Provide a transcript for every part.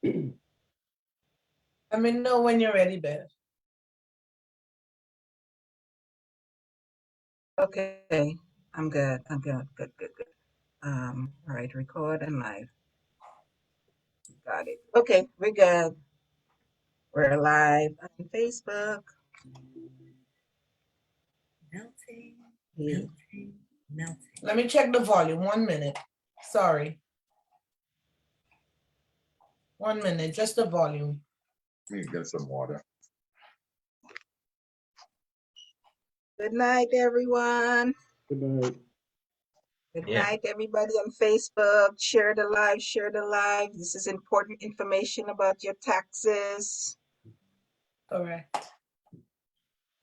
Let me know when you're ready, Bev. Okay, I'm good. I'm good. Good. All right, record and live. Got it. Okay, we're good. We're live on Facebook. Melting, Yeah. melting, melting. Let me check the volume. 1 minute. Sorry. 1 minute, just the volume. Let me get some water. Good night, everyone. Good night. Good Yeah. night, everybody on Facebook. Share the live, share the live. This is important information about your taxes. Correct.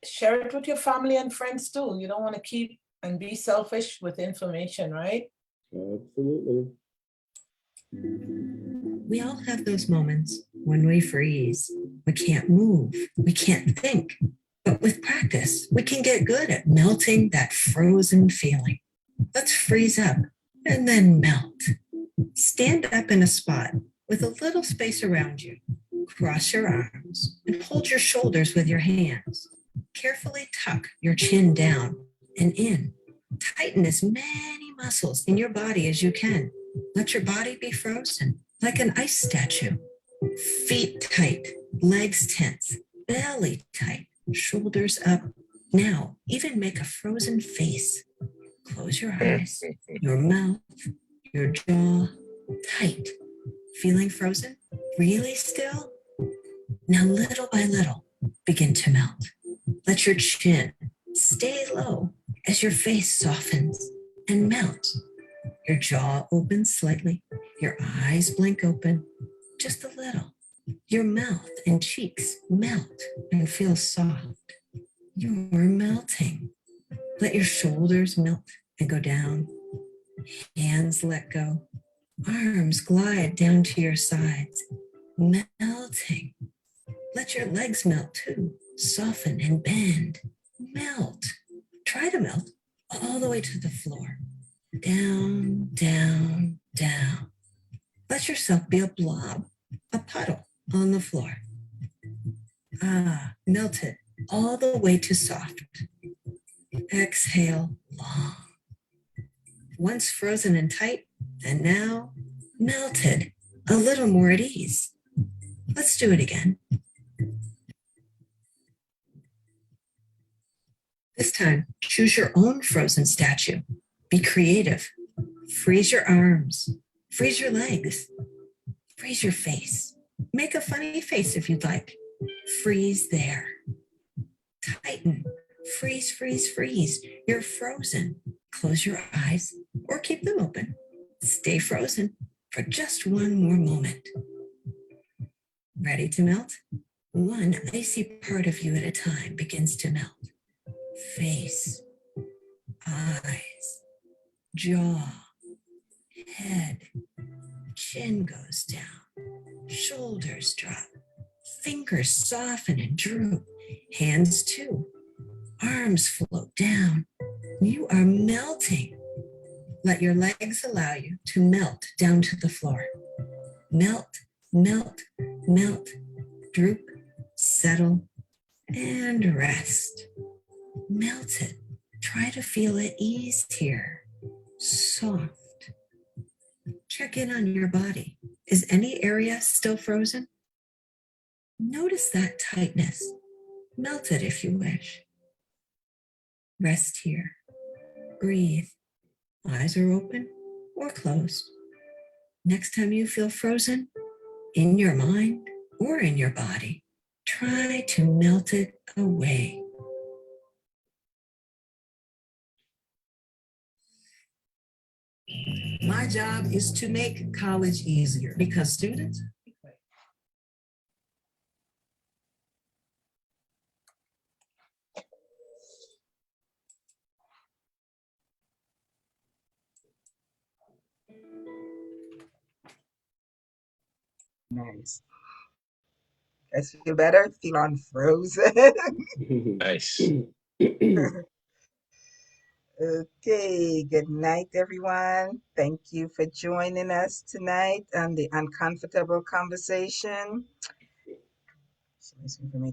Share it with your family and friends too. You don't want to keep and be selfish with information, right? Absolutely. We all have those moments when we freeze. We can't move. We can't think. But with practice, we can get good at melting that frozen feeling. Let's freeze up and then melt. Stand up in a spot with a little space around you. Cross your arms and hold your shoulders with your hands. Carefully tuck your chin down and in. Tighten as many muscles in your body as you can. Let your body be frozen like an ice statue. Feet tight, legs tense, belly tight, shoulders up. Now, even make a frozen face. Close your eyes, your mouth, your jaw tight. Feeling frozen? Really still? Now, little by little, begin to melt. Let your chin stay low as your face softens and melts. Your jaw opens slightly, your eyes blink open just a little. Your mouth and cheeks melt and feel soft. You're melting. Let your shoulders melt and go down. Hands let go. Arms glide down to your sides, melting. Let your legs melt too. Soften and bend. Melt. Try to melt all the way to the floor. Down, down, down. Let yourself be a blob, a puddle on the floor. Melted all the way to soft. Exhale long. Once frozen and tight, and now melted, a little more at ease. Let's do it again. This time, choose your own frozen statue. Be creative. Freeze your arms. Freeze your legs. Freeze your face. Make a funny face if you'd like. Freeze there. Tighten. Freeze, freeze, freeze. You're frozen. Close your eyes or keep them open. Stay frozen for just one more moment. Ready to melt? One icy part of you at a time begins to melt. Face, eyes, jaw, head, chin goes down, shoulders drop, fingers soften and droop, hands too, arms float down. You are melting. Let your legs allow you to melt down to the floor. Melt, melt, melt, droop, settle, and rest. Melted. Try to feel at ease here. Soft. Check in on your body. Is any area still frozen? Notice that tightness. Melt it if you wish. Rest here. Breathe. Eyes are open or closed. Next time you feel frozen, in your mind or in your body, try to melt it away. My job is to make college easier because students. Nice. Guys feel better? Feel unfrozen? Nice. Okay, good night, everyone. Thank you for joining us tonight on the Uncomfortable Conversation.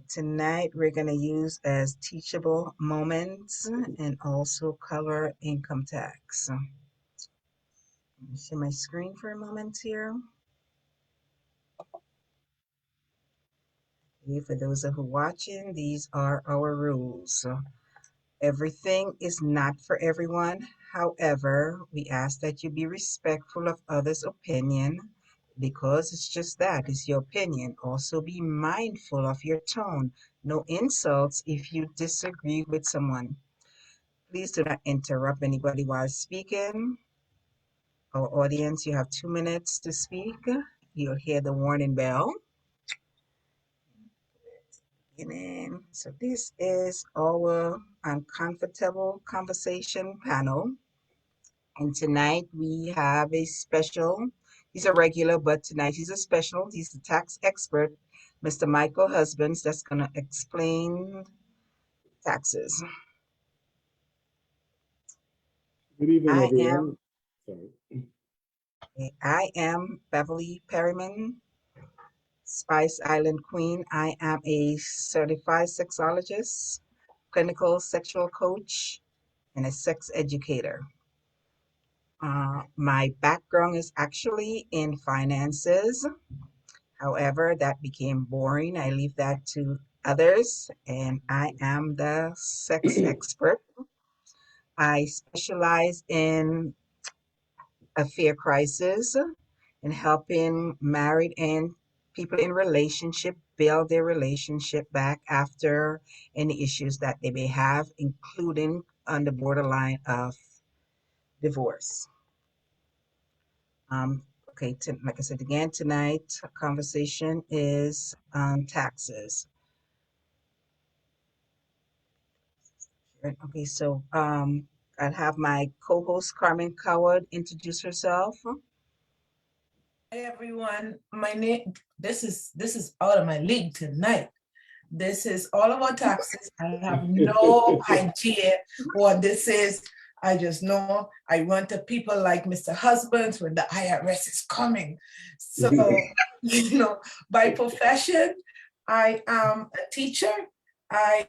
Tonight, we're going to use as teachable moments and also cover income tax. Let me share my screen for a moment here. Okay, for those who are watching, these are our rules. Everything is not for everyone. However, we ask that you be respectful of others' opinion because it's just that, it's your opinion. Also be mindful of your tone. No insults if you disagree with someone. Please do not interrupt anybody while speaking. Our audience, you have 2 minutes to speak. You'll hear the warning bell. So this is our Uncomfortable Conversation panel. And tonight we have a special, he's a regular, but tonight he's a special. He's the tax expert, Mr. Michael Husbands, that's going to explain taxes. Good evening, I everyone. Sorry. am Beverly Perryman, Spice Island Queen. I am a certified sexologist, clinical sexual coach, and a sex educator. My background is actually in finances. However, that became boring. I leave that to others, and I am the sex expert. I specialize in affair crisis and helping married and people in relationship build their relationship back after any issues that they may have, including on the borderline of divorce. Okay, like I said again, tonight conversation is on taxes. Okay, so I'll have my co-host Carmen Coward introduce herself. Hey everyone, my name, this is out of my league tonight. This is all about taxes. I have no idea what this is. I just know I run to people like Mr. Husbands when the IRS is coming. So, by profession, I am a teacher. I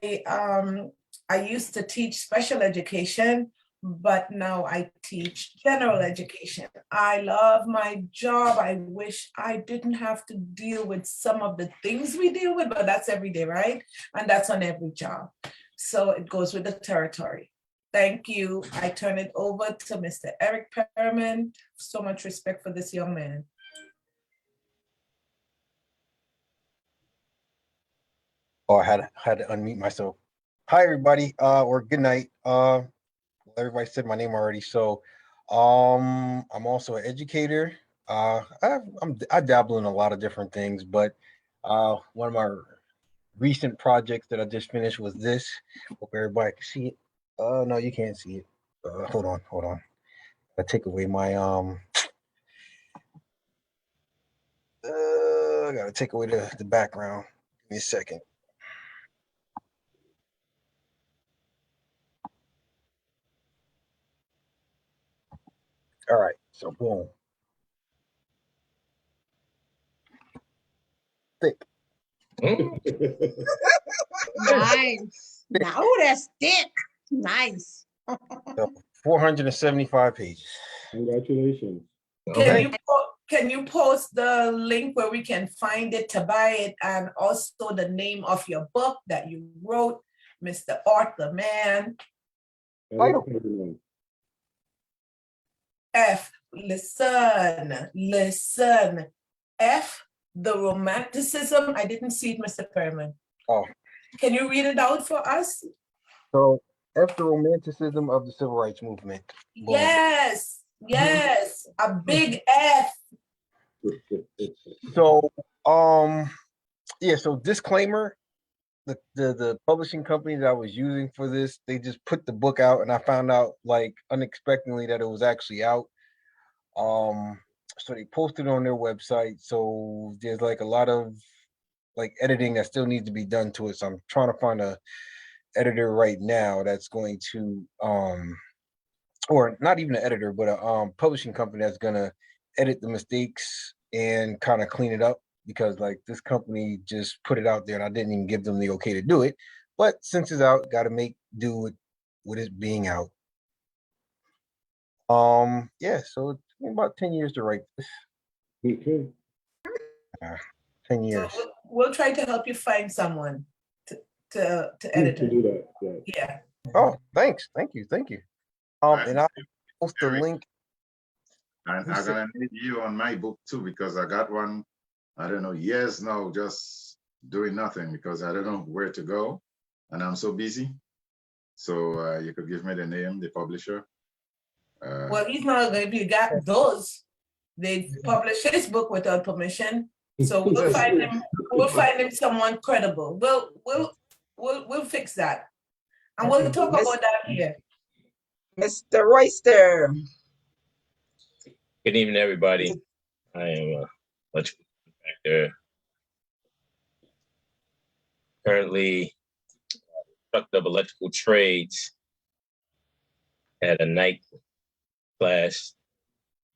used to teach special education, but now I teach general education. I love my job. I wish I didn't have to deal with some of the things we deal with, but that's every day, right? And that's on every job. So it goes with the territory. Thank you. I turn it over to Mr. Eric Pepperman. So much respect for this young man. Oh, I had to unmute myself. Hi, everybody, or good night. Everybody said my name already. So, I'm also an educator. I dabble in a lot of different things, but one of my recent projects that I just finished was this. Hope everybody can see it. No, you can't see it. Hold on. I take away my I gotta take away the background. Give me a second. All right, so boom. Thick. Nice. Now that's thick. Nice. So 475 pages. Congratulations. Can you post the link where we can find it to buy it, and also the name of your book that you wrote, Mr. Arthur Mann? Eric Pepperman. F, listen. F, the romanticism. I didn't see it, Mr. Perman. Oh, Can you read it out for us? so F, the romanticism of the civil rights movement. Boom. Yes, a big F. So, yeah, so disclaimer, the publishing company that I was using for this, they just put the book out, and I found out like unexpectedly that it was actually out. So they posted it on their website. So there's like a lot of like editing that still needs to be done to it. So I'm trying to find a editor right now that's going to or not even an editor, but a publishing company that's gonna edit the mistakes and kind of clean it up, because like this company just put it out there and I didn't even give them the okay to do it. But since it's out, got to make do with it being out. Yeah, so it's been about 10 years to write this. Okay. 10 So years. we'll try to help you find someone to To edit do it. that, yeah. Yeah. Oh, thanks. Thank you. And I'll post the link. And I'm gonna need you on my book too, because I got one, I don't know, years now, just doing nothing because I don't know where to go and I'm so busy. So you could give me the name, the publisher. Well, he's not going to, you got those. They publish his book without permission. So we'll find him someone credible. We'll fix that. And we'll talk about that here. Mr. Royster. Good evening, everybody. I am a electrical contractor. Currently, instructor of electrical trades at a night class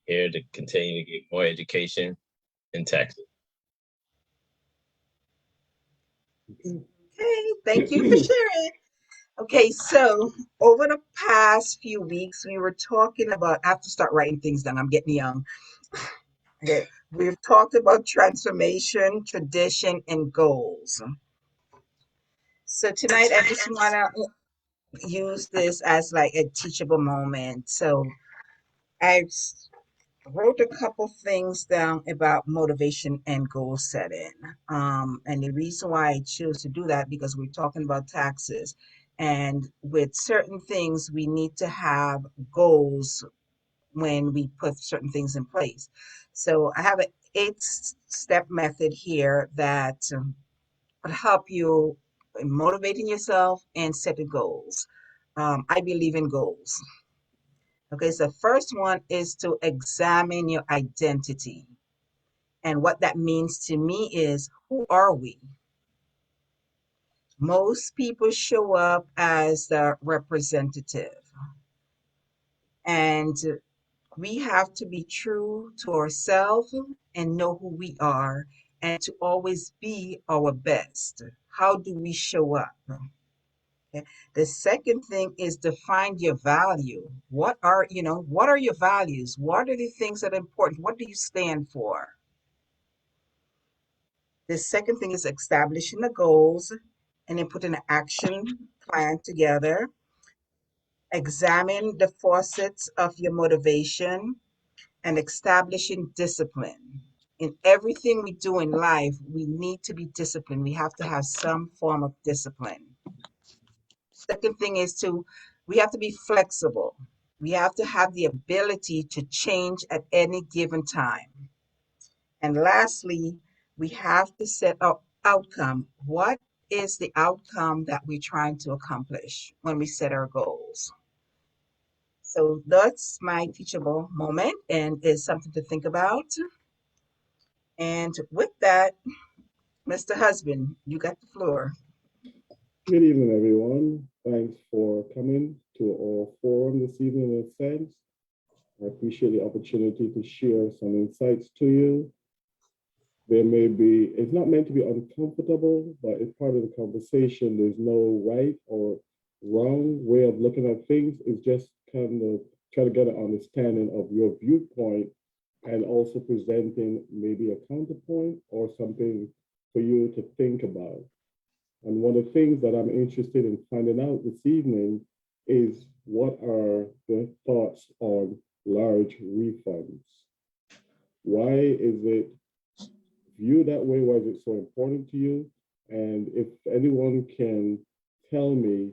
here to continue to get more education in Texas. Okay, thank you for sharing. Okay, so over the past few weeks, we were talking about, I have to start writing things down, I'm getting young. Okay, we've talked about transformation, tradition, and goals. So tonight, I just want to use this as like a teachable moment. So I wrote a couple things down about motivation and goal setting. And the reason why I choose to do that, because we're talking about taxes. And with certain things, we need to have goals when we put certain things in place. So I have an 8-step method here that will help you in motivating yourself and setting goals. I believe in goals. Okay, so first one is to examine your identity. And what that means to me is, who are we? Most people show up as the representative. And we have to be true to ourselves and know who we are and to always be our best. How do we show up? Okay. The second thing is define your value. What are your values? What are the things that are important? What do you stand for? The second thing is establishing the goals and then putting an action plan together. Examine the facets of your motivation and establishing discipline. In everything we do in life, we need to be disciplined. We have to have some form of discipline. Second thing is we have to be flexible. We have to have the ability to change at any given time. And lastly, we have to set up outcome. What is the outcome that we're trying to accomplish when we set our goals? So that's my teachable moment and is something to think about. And with that, Mr. Husband, you got the floor. Good evening, everyone. Thanks for coming to our forum this evening in a sense. I appreciate the opportunity to share some insights to you. It's not meant to be uncomfortable, but it's part of the conversation. There's no right or wrong way of looking at things. It's just kind of try to get an understanding of your viewpoint and also presenting maybe a counterpoint or something for you to think about. And one of the things that I'm interested in finding out this evening is what are the thoughts on large refunds? Why is it viewed that way? Why is it so important to you? And if anyone can tell me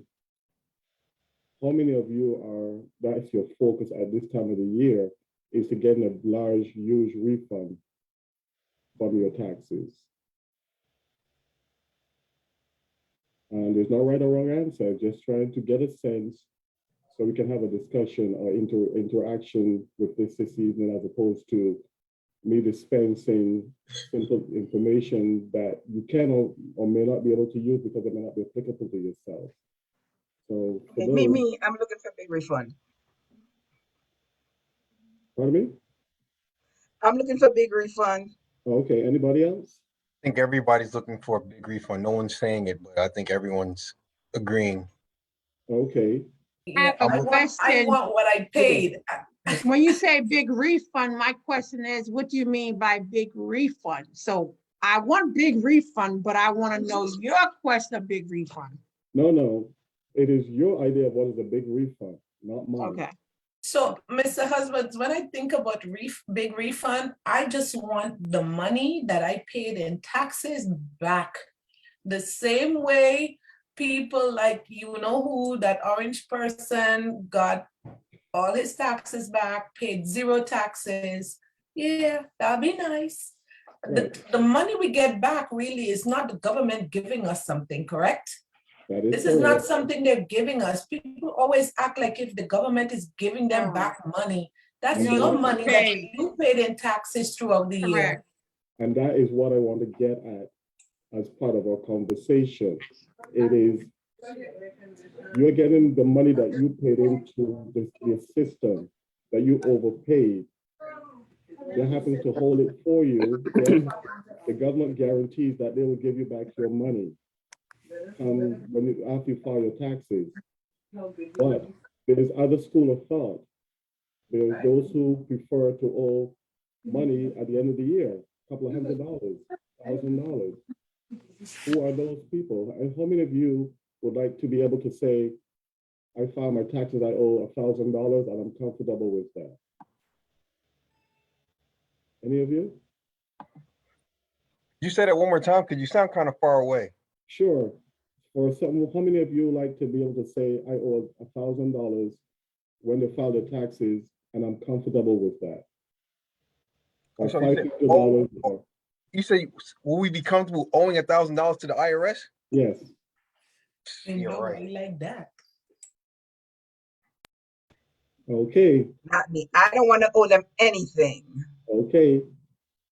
how many of you that's your focus at this time of the year, is to get a large, huge refund from your taxes. And there's no right or wrong answer, just trying to get a sense so we can have a discussion or interaction with this evening, as opposed to me dispensing simple information that you can or may not be able to use because it may not be applicable to yourself. So for Okay, those, I'm looking for a big refund. Pardon me? I'm looking for big refund. Okay, anybody else? I think everybody's looking for a big refund. No one's saying it, but I think everyone's agreeing. Okay, I have Yeah, a I'm I with- question. want what I paid. When you say big refund, my question is, what do you mean by big refund? So I want big refund, but I want to know your question of big refund. no, it is your idea of what is a big refund, not mine. Okay. So, Mr. Husbands, when I think about big refund, I just want the money that I paid in taxes back. The same way people like, you know who, that orange person got all his taxes back, paid 0 taxes. Yeah, that'd be nice. Right. The money we get back really is not the government giving us something, correct? That is This is not correct. something they're giving us. People always act like if the government is giving them back money. That's And your that- money that you paid in taxes throughout the year. Correct. And that is what I want to get at as part of our conversation. It is, you're getting the money that you paid into the system that you overpaid. They're having to hold it for you. Yes, the government guarantees that they will give you back your money after you file your taxes. But there's other school of thought. There's those who prefer to owe money at the end of the year, a couple of $100, $1,000. Who are those people? And how many of you would like to be able to say, I filed my taxes, I owe $1,000 and I'm comfortable with that? Any of you? You said it one more time because you sound kind of far away. Sure. Or some, how many of you like to be able to say, I owe $1,000 when they file their taxes and I'm comfortable with that? Or So you said, $500 or, you say, will we be comfortable owing $1,000 to the IRS? yes. And You're right. nobody like that. Okay, Not me. I don't want to owe them anything. okay.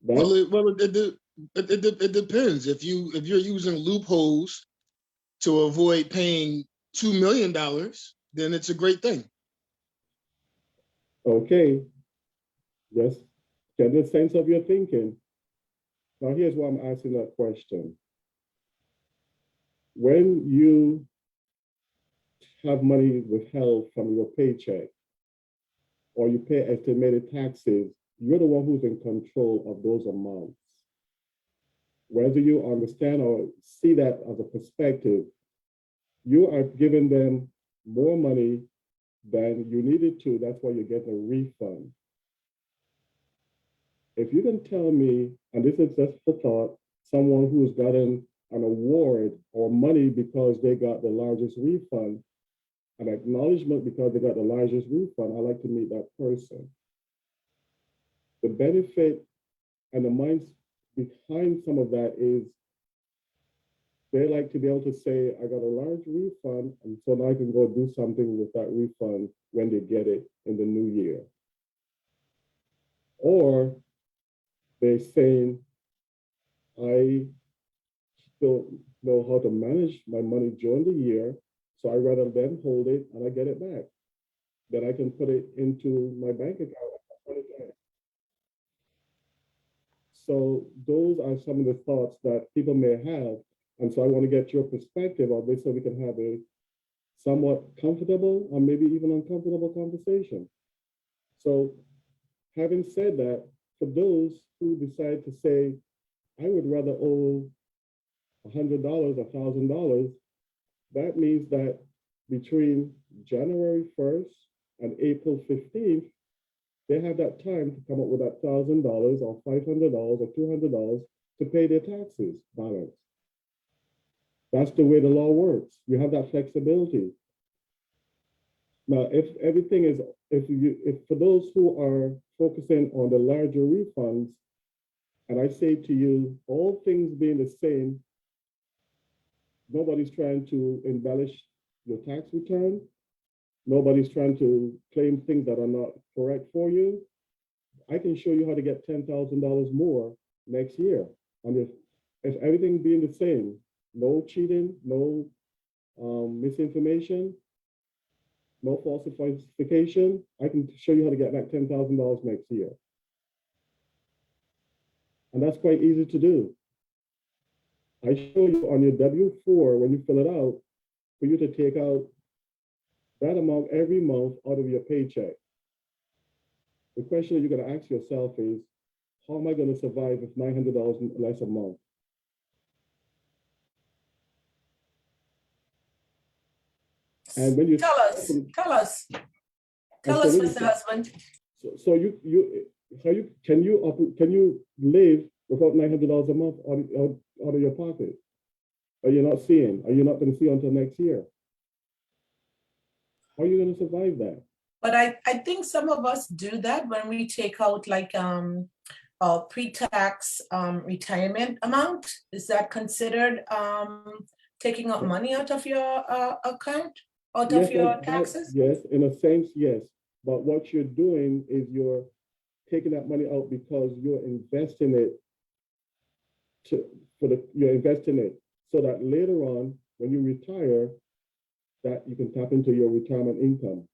Well, That's, it depends. If you're using loopholes to avoid paying $2 million, then it's a great thing. okay. Just get the sense of your thinking. Now, here's why I'm asking that question. When you have money withheld from your paycheck or you pay estimated taxes, you're the one who's in control of those amounts. Whether you understand or see that as a perspective, you are giving them more money than you needed to. That's why you get a refund. If you can tell me, and this is just the thought, someone who's gotten an award or money because they got the largest refund, an acknowledgement because they got the largest refund, I like to meet that person. The benefit and the minds behind some of that is they like to be able to say, I got a large refund, and so now I can go do something with that refund when they get it in the new year. Or they're saying, I don't know how to manage my money during the year, so I rather than hold it and I get it back. Then I can put it into my bank account. So those are some of the thoughts that people may have. And so I want to get your perspective on this so we can have a somewhat comfortable or maybe even uncomfortable conversation. So having said that, for those who decide to say, I would rather owe $100, $1,000, that means that between January 1st and April 15th, they have that time to come up with that $1,000 or $500 or $200 to pay their taxes balance. That's the way the law works. You have that flexibility. Now, if everything is, if for those who are focusing on the larger refunds, and I say to you, all things being the same, nobody's trying to embellish your tax return. Nobody's trying to claim things that are not correct for you. I can show you how to get $10,000 more next year. And if everything being the same, no cheating, no misinformation, no falsification, I can show you how to get back $10,000 next year. And that's quite easy to do. I show you on your W-4, when you fill it out, for you to take out that amount every month out of your paycheck. The question that you're going to ask yourself is, how am I going to survive with $900 less a month? And when you Tell us, Mr. Husband. So can you live without $900 a month out of your pocket? Are you not seeing? Are you not going to see until next year? How are you going to survive that? But I think some of us do that when we take out like a pre-tax retirement amount. Is that considered taking out money out of your account, out of your taxes? Yes, in a sense, yes. But what you're doing is you're taking that money out because you're investing it you're investing it so that later on, when you retire, that you can tap into your retirement income.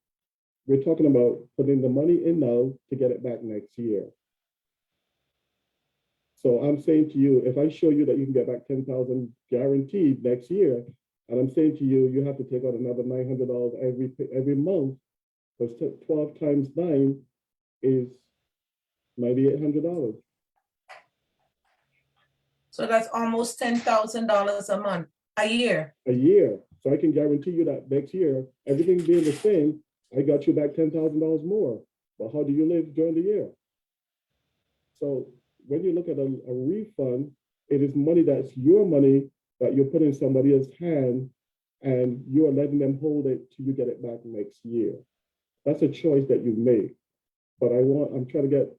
We're talking about putting the money in now to get it back next year. So I'm saying to you, if I show you that you can get back 10,000 guaranteed next year, and I'm saying to you, you have to take out another $900 every month, because 12 times 9 is $9,800. So that's almost $10,000 a month, a year. A year. So I can guarantee you that next year, everything being the same, I got you back $10,000 more. But how do you live during the year? So when you look at a refund, it is money that's your money that you're putting in somebody else's hand, and you're letting them hold it till you get it back next year. That's a choice that you make. But I'm trying to get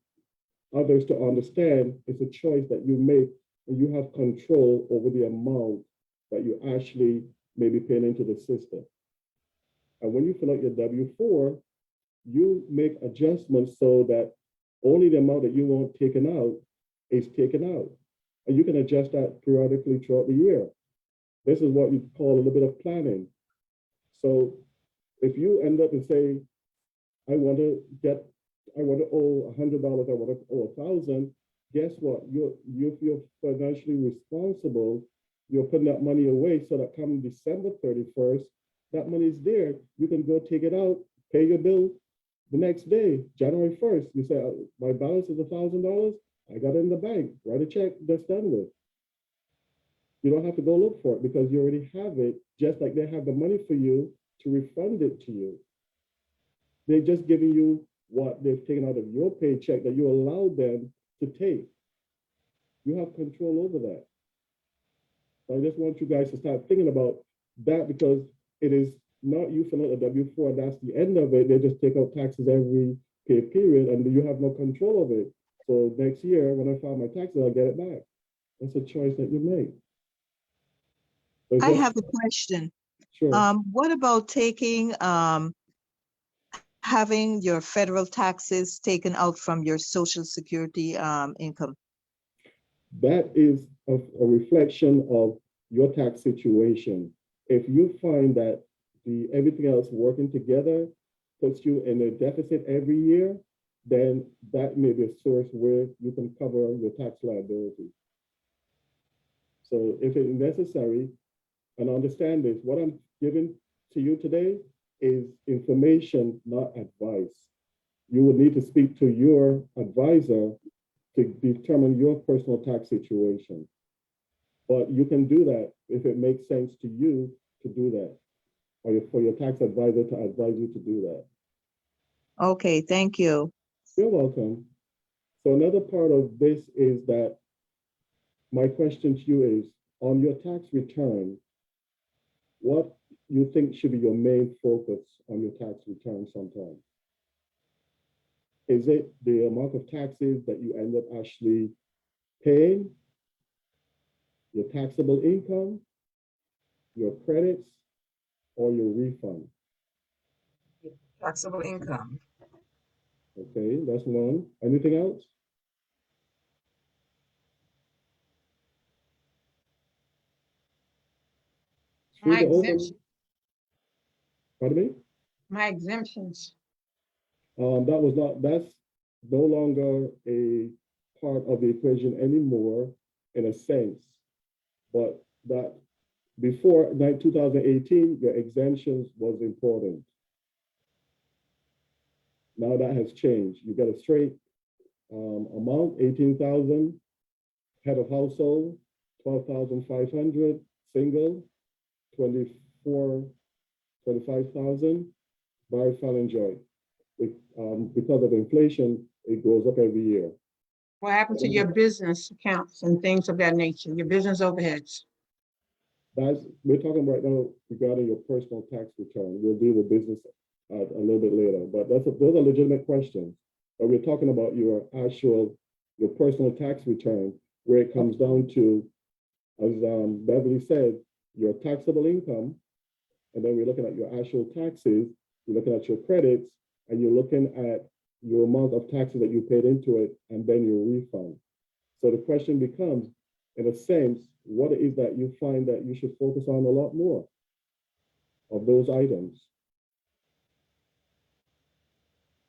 others to understand it's a choice that you make, and you have control over the amount that you actually may be paying into the system. And when you fill out your W-4, you make adjustments so that only the amount that you want taken out is taken out. And you can adjust that periodically throughout the year. This is what you call a little bit of planning. So if you end up and say, I want to owe $100, I want to owe $1,000, guess what? You feel financially responsible. You're putting that money away so that come December 31st, that money is there. You can go take it out, pay your bill the next day, January 1st. You say, my balance is $1,000. I got it in the bank. Write a check, that's done with. You don't have to go look for it because you already have it, just like they have the money for you to refund it to you. They're just giving you what they've taken out of your paycheck that you allow them to take. You have control over that. So I just want you guys to start thinking about that, because it is not you fill out a W-4, that's the end of it. They just take out taxes every pay period and you have no control of it. So next year, when I file my taxes, I'll get it back. That's a choice that you make. So I have a question. Sure. What about taking, having your federal taxes taken out from your Social Security income? That is a reflection of your tax situation. If you find that everything else working together puts you in a deficit every year, then that may be a source where you can cover your tax liability. So if it's necessary, and understand this, what I'm giving to you today is information, not advice. You would need to speak to your advisor to determine your personal tax situation. But you can do that if it makes sense to you to do that, or for your tax advisor to advise you to do that. Okay, thank you. You're welcome. So another part of this is that my question to you is, on your tax return, what you think should be your main focus on your tax return sometime? Is it the amount of taxes that you end up actually paying, your taxable income, your credits, or your refund? Taxable income. Okay, that's one. Anything else? My Free to open. exemption. Pardon me? My exemptions. That's no longer a part of the equation anymore in a sense. But that before 2018, your exemptions was important. Now that has changed. You get a straight amount, 18,000, head of household, 12,500, single, 25,000, married, fun and joy. Because of inflation, it goes up every year. What happened to your business accounts and things of that nature, your business overheads? We're talking right now regarding your personal tax return. We'll deal with business a little bit later, but those are legitimate questions. But we're talking about your personal tax return, where it comes down to, as Beverly said, your taxable income, and then we're looking at your actual taxes, you're looking at your credits, and you're looking at your amount of taxes that you paid into it, and then your refund. So the question becomes, in a sense, what is that you find that you should focus on a lot more of those items?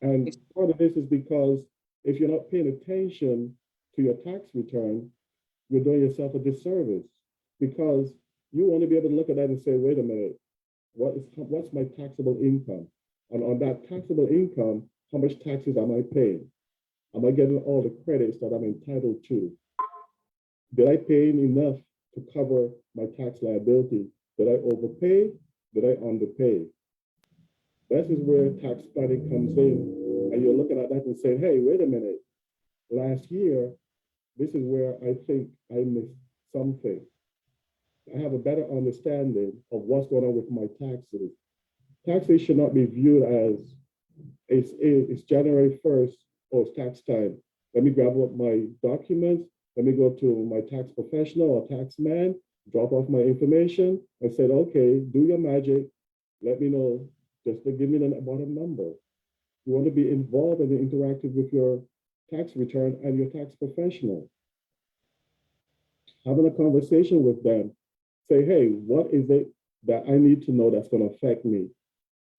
And part of this is because if you're not paying attention to your tax return, you're doing yourself a disservice, because you want to be able to look at that and say, wait a minute, what's my taxable income? And on that taxable income, how much taxes am I paying? Am I getting all the credits that I'm entitled to? Did I pay enough to cover my tax liability? Did I overpay? Did I underpay? This is where tax planning comes in. And you're looking at that and saying, hey, wait a minute. Last year, this is where I think I missed something. I have a better understanding of what's going on with my taxes. Taxes should not be viewed as it's January 1st, oh, it's tax time. Let me grab up my documents. Let me go to my tax professional or tax man, drop off my information and said, okay, do your magic. Let me know, just to give me the bottom number. You want to be involved and interactive with your tax return and your tax professional. Having a conversation with them, say, hey, what is it that I need to know that's going to affect me?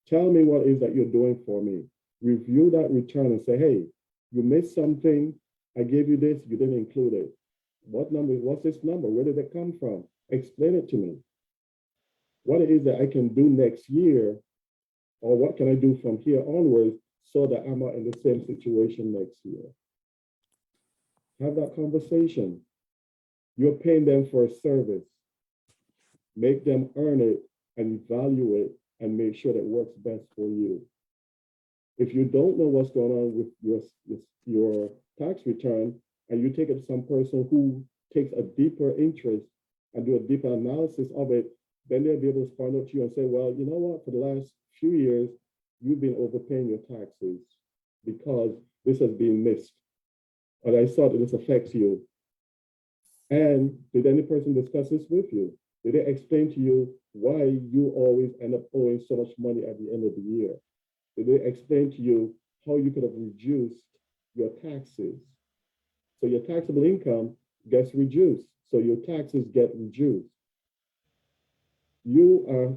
Tell me what it is that you're doing for me. Review that return and say, hey, you missed something. I gave you this, you didn't include it. What number, what's this number? Where did it come from? Explain it to me. What it is that I can do next year, or what can I do from here onwards so that I'm not in the same situation next year? Have that conversation. You're paying them for a service. Make them earn it and value it and make sure that it works best for you. If you don't know what's going on with your tax return, and you take it to some person who takes a deeper interest and do a deeper analysis of it, then they'll be able to point out to you and say, well, you know what, for the last few years, you've been overpaying your taxes because this has been missed. And I saw that this affects you. And did any person discuss this with you? Did they explain to you why you always end up owing so much money at the end of the year? Did they explain to you how you could have reduced your taxes? So your taxable income gets reduced. So your taxes get reduced. You are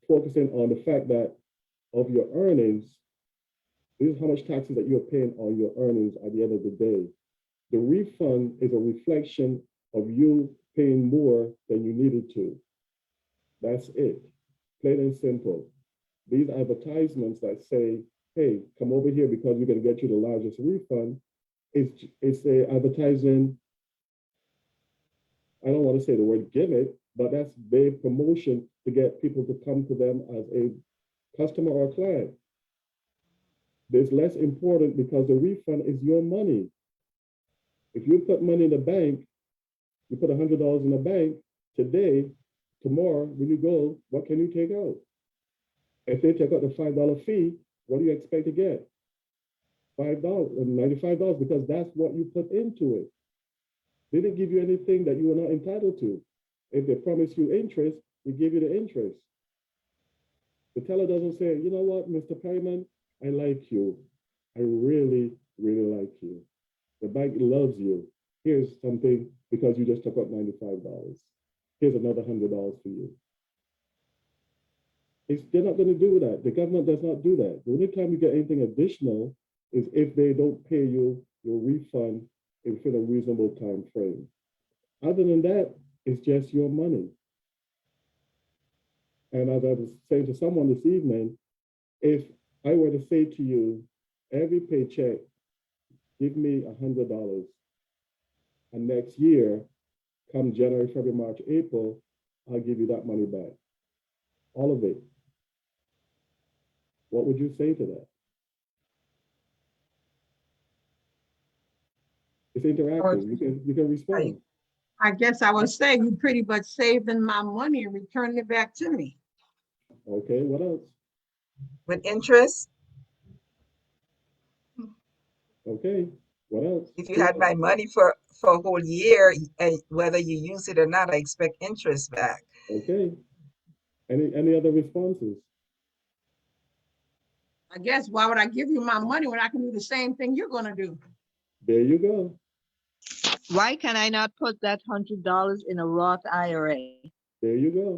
focusing on the fact that of your earnings, this is how much taxes that you're paying on your earnings at the end of the day. The refund is a reflection of you paying more than you needed to. That's it, plain and simple. These advertisements that say, hey, come over here because we're going to get you the largest refund, it's a advertising, I don't want to say the word gimmick, but that's their promotion to get people to come to them as a customer or client. It's less important because the refund is your money. If you put money in the bank, you put $100 in the bank today, tomorrow when you go, what can you take out? If they take out the $5 fee, what do you expect to get? $5, $95, because that's what you put into it. They didn't give you anything that you were not entitled to. If they promise you interest, they give you the interest. The teller doesn't say, you know what, Mr. Pepperman, I like you. I really, really like you. The bank loves you. Here's something because you just took out $95. Here's another $100 for you. They're not going to do that. The government does not do that. The only time you get anything additional is if they don't pay you your refund within a reasonable time frame. Other than that, it's just your money. And as I was saying to someone this evening, if I were to say to you, every paycheck, give me $100, and next year, come January, February, March, April, I'll give you that money back. All of it. What would you say to that? It's interactive. You can respond. I guess I would say you pretty much saving my money and returning it back to me. Okay, what else? With interest, Okay, what else? if you had my money for a whole year, and whether you use it or not, I expect interest back. Okay. Any other responses? I guess why would I give you my money when I can do the same thing you're gonna do? There you go. Why can I not put that $100 in a Roth IRA? There you go.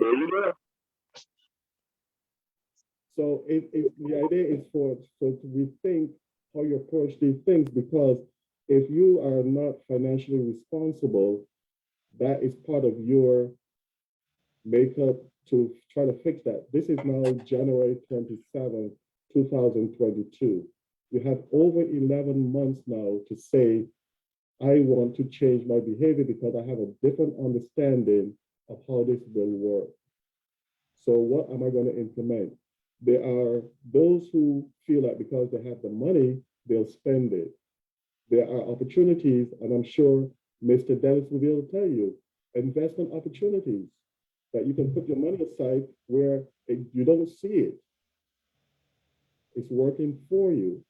So the idea is to rethink how you approach these things, because if you are not financially responsible, that is part of your makeup to try to fix that. This is now January 27, 2022. You have over 11 months now to say, I want to change my behavior because I have a different understanding of how this will work. So what am I going to implement? There are those who feel like because they have the money, they'll spend it. There are opportunities, and I'm sure Mr. Dennis will be able to tell you, investment opportunities that you can put your money aside where you don't see it. It's working for you.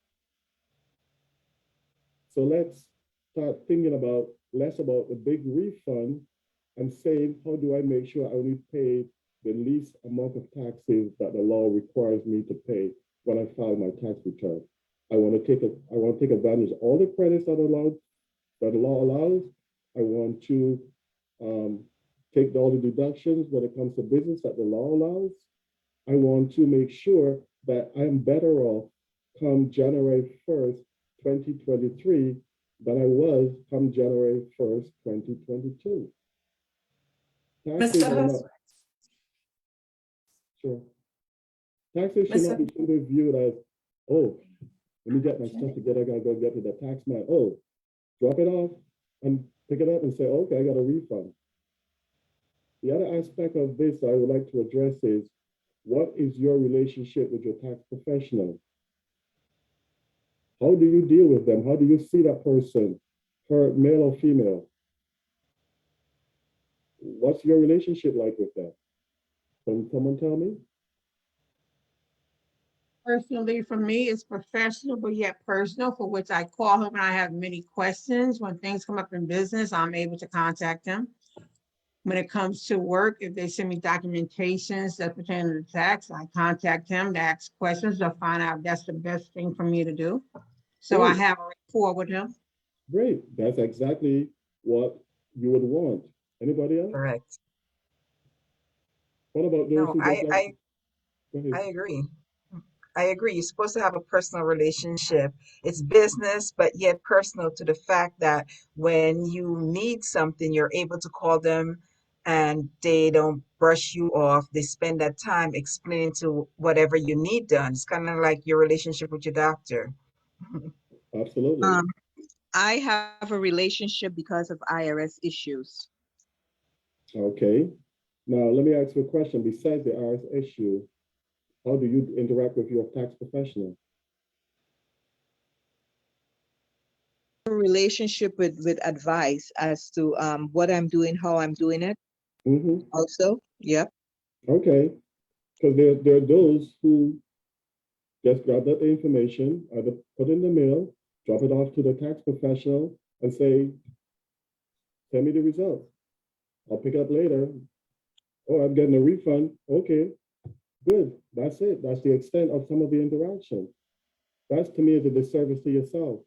So let's start thinking about less about the big refund and saying, how do I make sure I only pay the least amount of taxes that the law requires me to pay when I file my tax return? I want to take advantage of all the credits that the law allows. I want to take all the deductions when it comes to business that the law allows. I want to make sure that I'm better off come January 1st, 2023 than I was come January 1st, 2022. Taxes Mr. are not, Hus- sure. Taxes should not be simply viewed as, oh, let me get my stuff together, I gotta go get to the tax man. Oh, drop it off and pick it up and say, okay, I got a refund. The other aspect of this I would like to address is, what is your relationship with your tax professional? How do you deal with them? How do you see that person, her male or female? What's your relationship like with them? Can someone tell me? Personally, for me, it's professional, but yet personal, for which I call him when I have many questions. When things come up in business, I'm able to contact him. When it comes to work, if they send me documentations that pertain to the tax, I contact him to ask questions to find out if that's the best thing for me to do. So I have a rapport with him. Great. That's exactly what you would want. Anybody else? Correct. What about those No, who just like? Go ahead. I agree. I agree. You're supposed to have a personal relationship. It's business, but yet personal, to the fact that when you need something, you're able to call them and they don't brush you off. They spend that time explaining to whatever you need done. It's kind of like your relationship with your doctor. Absolutely. I have a relationship because of IRS issues. Okay. Now, let me ask you a question. Besides the IRS issue, how do you interact with your tax professional? A relationship with advice as to what I'm doing, how I'm doing it. Mm-hmm. Also, yep. Okay. Because there are those who just grab that information, either put in the mail, drop it off to the tax professional, and say, send me the results. I'll pick it up later. Oh, I'm getting a refund. Okay, good. That's it. That's the extent of some of the interaction. That's, to me, is a disservice to yourself.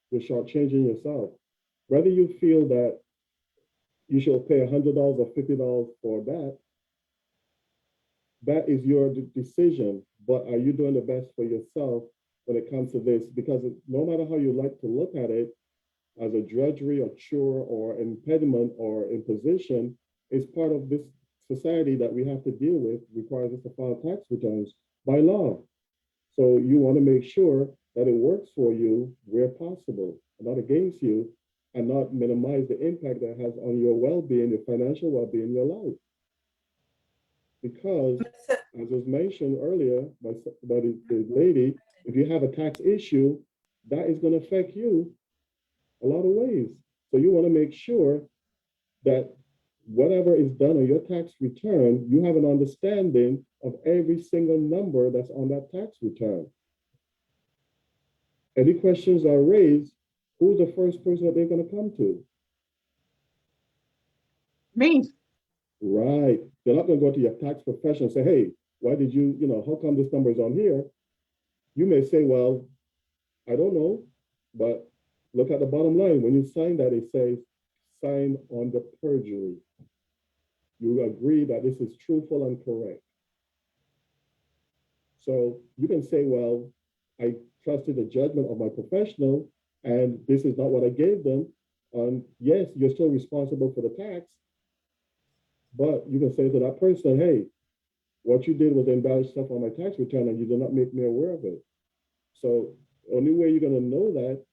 You're shortchanging yourself. Whether you feel that you should pay $100 or $50 for that, that is your decision, but are you doing the best for yourself when it comes to this? Because no matter how you like to look at it, as a drudgery or chore or impediment or imposition, is part of this society that we have to deal with, requires us to file tax returns by law. So you want to make sure that it works for you where possible, not against you, and not minimize the impact that has on your well-being, your financial well-being, your life. Because, as was mentioned earlier by the lady, if you have a tax issue, that is going to affect you a lot of ways. So you want to make sure that whatever is done on your tax return, you have an understanding of every single number that's on that tax return. Any questions are raised, who's the first person that they're going to come to? Me. Right. They're not going to go to your tax professional and say, hey, why did you, how come this number is on here? You may say, well, I don't know, but look at the bottom line. When you sign that, it says, sign on the perjury. You agree that this is truthful and correct. So you can say, well, I trusted the judgment of my professional, and this is not what I gave them. Yes, you're still responsible for the tax, but you can say to that person, hey, what you did was embellish stuff on my tax return, and you did not make me aware of it. So only way you're going to know that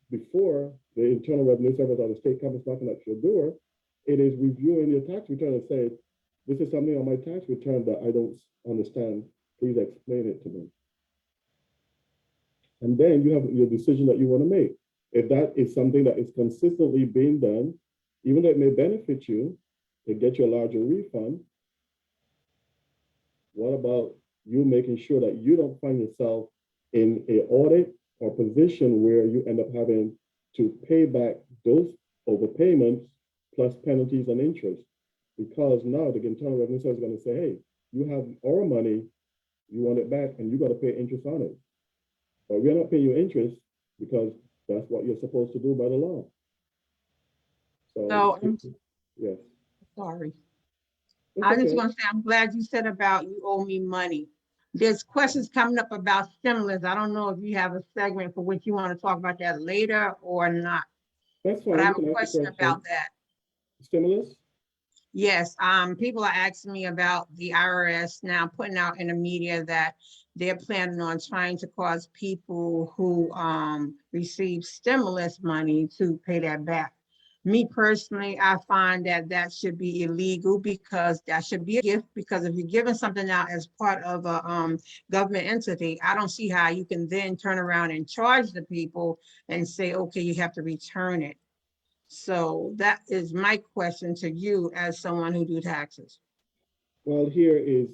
before the Internal Revenue Service or the state comes knocking at your door, it is reviewing your tax return and say, this is something on my tax return that I don't understand. Please explain it to me. And then you have your decision that you want to make. If that is something that is consistently being done, even though it may benefit you to get you a larger refund, what about you making sure that you don't find yourself in an audit or position where you end up having to pay back those overpayments plus penalties and interest? Because now the Internal Revenue Service is going to say, hey, you have our money, you want it back, and you got to pay interest on it. But we're not paying you interest because that's what you're supposed to do by the law. So, yes. Sorry. It's I just okay. want to say, I'm glad you said about you owe me money. There's questions coming up about stimulus. I don't know if you have a segment for which you want to talk about that later or not. That's fine. But I You have can a ask the question about that. Stimulus? Yes, people are asking me about the IRS now putting out in the media that they're planning on trying to cause people who receive stimulus money to pay that back. Me personally, I find that that should be illegal because that should be a gift, because if you're giving something out as part of a government entity, I don't see how you can then turn around and charge the people and say, okay, you have to return it. So that is my question to you as someone who do taxes. Well, here is,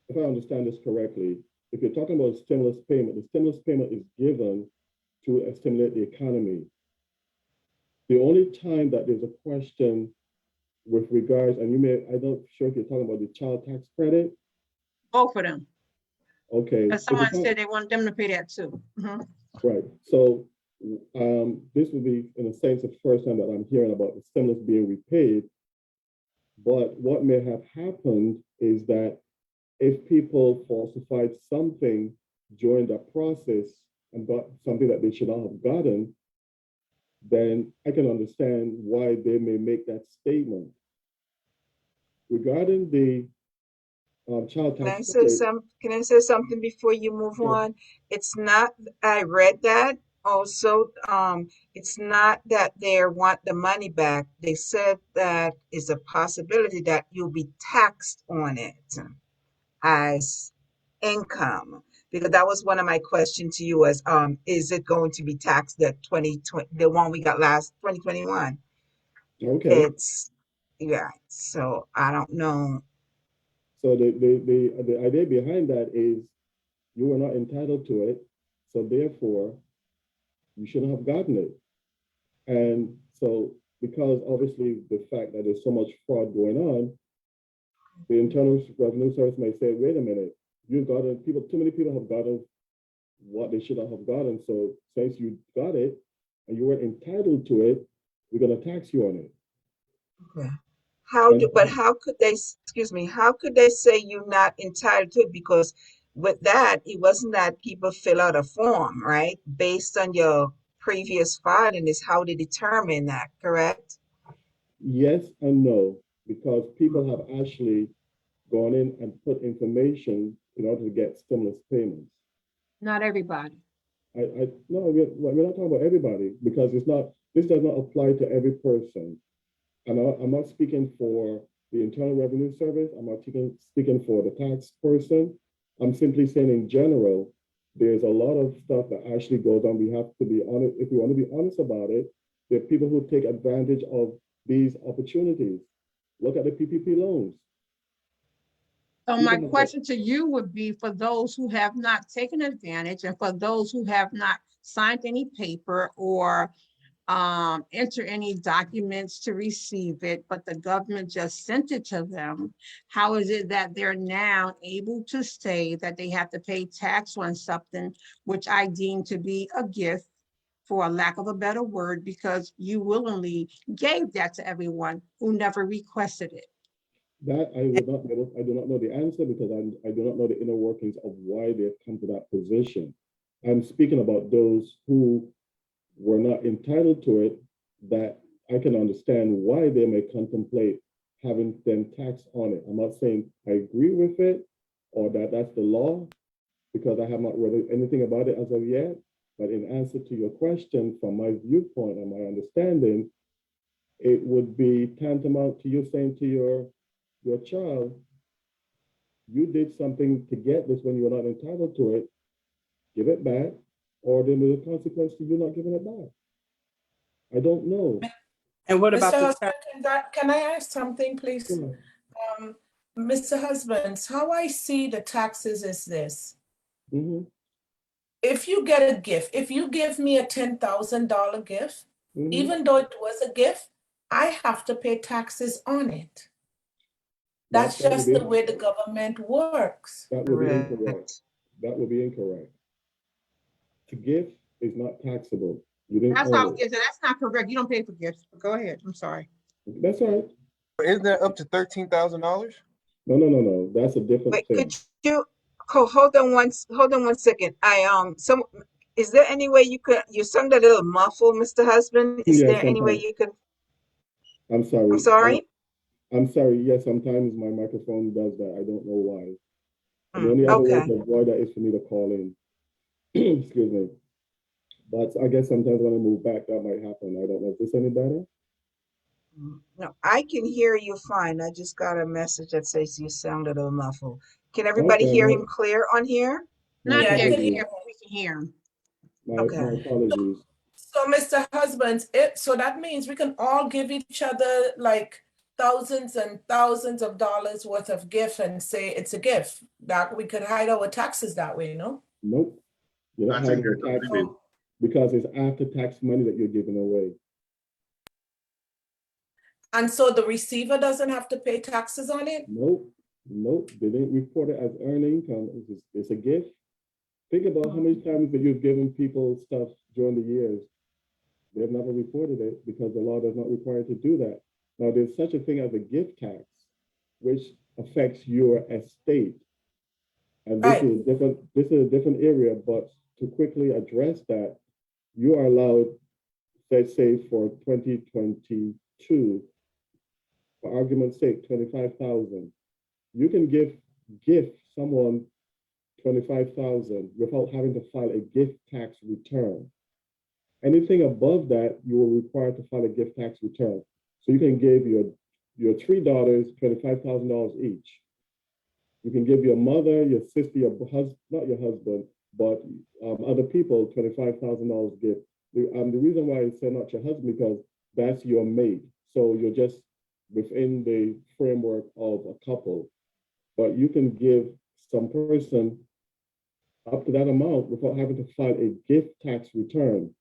if I understand this correctly, if you're talking about stimulus payment, the stimulus payment is given to stimulate the economy. The only time that there's a question with regards, and I'm not sure if you're talking about the child tax credit. Both of them. Okay. But someone said they want them to pay that too. Mm-hmm. Right. So this would be, in a sense, the first time that I'm hearing about the stimulus being repaid. But what may have happened is that if people falsified something during the process and got something that they should not have gotten, then I can understand why they may make that statement. Regarding the child tax credit. Can I say something before you move on? It's not, I read that also. It's not that they want the money back. They said that is a possibility that you'll be taxed on it as income. Because that was one of my questions to you was, is it going to be taxed at 2020, the one we got last 2021? Okay. Yeah, so I don't know. So the idea behind that is you were not entitled to it, so therefore you shouldn't have gotten it. And so because obviously the fact that there's so much fraud going on, the Internal Revenue Service may say, wait a minute, you've gotten people, too many people have gotten what they should not have gotten. So since you got it and you weren't entitled to it, we're going to tax you on it. Okay. But how could they, excuse me, how could they say you're not entitled to it? Because with that, it wasn't that people fill out a form, right? Based on your previous filing is how they determine that, correct? Yes and no, because people have actually gone in and put information in order to get stimulus payments. Not everybody. No, we're not talking about everybody because this does not apply to every person. And I'm not speaking for the Internal Revenue Service. I'm not speaking for the tax person. I'm simply saying in general, there's a lot of stuff that actually goes on. We have to be honest. If we want to be honest about it, there are people who take advantage of these opportunities. Look at the PPP loans. So my question to you would be for those who have not taken advantage and for those who have not signed any paper or enter any documents to receive it, but the government just sent it to them. How is it that they're now able to say that they have to pay tax on something which I deem to be a gift, for a lack of a better word, because you willingly gave that to everyone who never requested it? That I would not know. I do not know the answer because I do not know the inner workings of why they've come to that position. I'm speaking about those who were not entitled to it, that I can understand why they may contemplate having them taxed on it. I'm not saying I agree with it or that that's the law, because I have not read anything about it as of yet. But in answer to your question, from my viewpoint and my understanding, it would be tantamount to you saying to your child, you did something to get this when you were not entitled to it, give it back, or there is a consequence to you not giving it back. I don't know. And what about Mr. the Husband, can I ask something, please? Sure. Mr. Husbands, how I see the taxes is this. Mhm, If you get a gift, if you give me a $10,000 gift, mhm. even though it was a gift, I have to pay taxes on it. That That's would just be the way the government works. that would be incorrect. Correct. That would be incorrect. To give is not taxable. You didn't That's what I earn was it. getting to. That's not correct. You don't pay for gifts. Go ahead. I'm sorry. That's all right. Isn't that up to $13,000? No. That's a different Wait, thing. could you hold on one second. Is there any way you sound a little muffled, Mr. Husband? Is Yeah, there any way sometimes. you could, I'm sorry. I'm sorry? I'm sorry. Yes, sometimes my microphone does that. I don't know why. And the only other way Okay. to avoid that is for me to call in. Excuse me. But I guess sometimes when I move back, that might happen. I don't know. Is this any better? No, I can hear you fine. I just got a message that says you sound a little muffled. Can everybody Okay. hear him clear on here? My Not Yeah, I yet, could apologies. hear. but we can hear him. My Okay. apologies. So, Mr. Husbands, so that means we can all give each other like thousands and thousands of dollars worth of gift and say it's a gift. That we could hide our taxes that way, no? Nope. You're I not think hiding they're the taxes prohibited. because it's after tax money that you're giving away. And so the receiver doesn't have to pay taxes on it? Nope. They didn't report it as earned income. It's a gift. Think about how many times that you've given people stuff during the years. They've never reported it because the law does not require to do that. Now, there's such a thing as a gift tax, which affects your estate. And this Right. is different. This is a different area, but to quickly address that, you are allowed, let's say for 2022, for argument's sake, 25,000. You can gift someone 25,000 without having to file a gift tax return. Anything above that, you will require to file a gift tax return. So you can give your three daughters $25,000 each. You can give your mother, your sister, your husband, not your husband, but other people $25,000 gift. The reason why I say not your husband, because that's your mate. So you're just within the framework of a couple. But you can give some person up to that amount without having to file a gift tax return.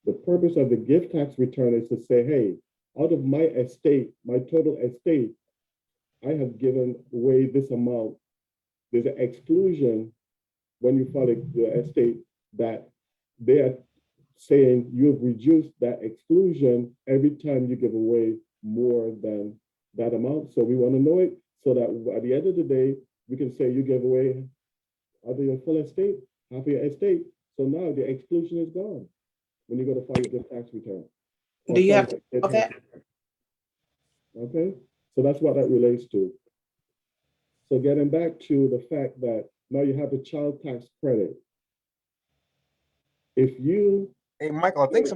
The purpose of the gift tax return is to say, hey, out of my estate, my total estate, I have given away this amount. There's an exclusion when you file the estate that they are saying you've reduced that exclusion every time you give away more than that amount. So we want to know it so that at the end of the day, we can say you gave away either your full estate, half of your estate. So now the exclusion is gone when you go to file your tax return. Do you have to Or know that? Okay, so that's what that relates to. So getting back to the fact that now you have the child tax credit. If you, Hey, Michael, I think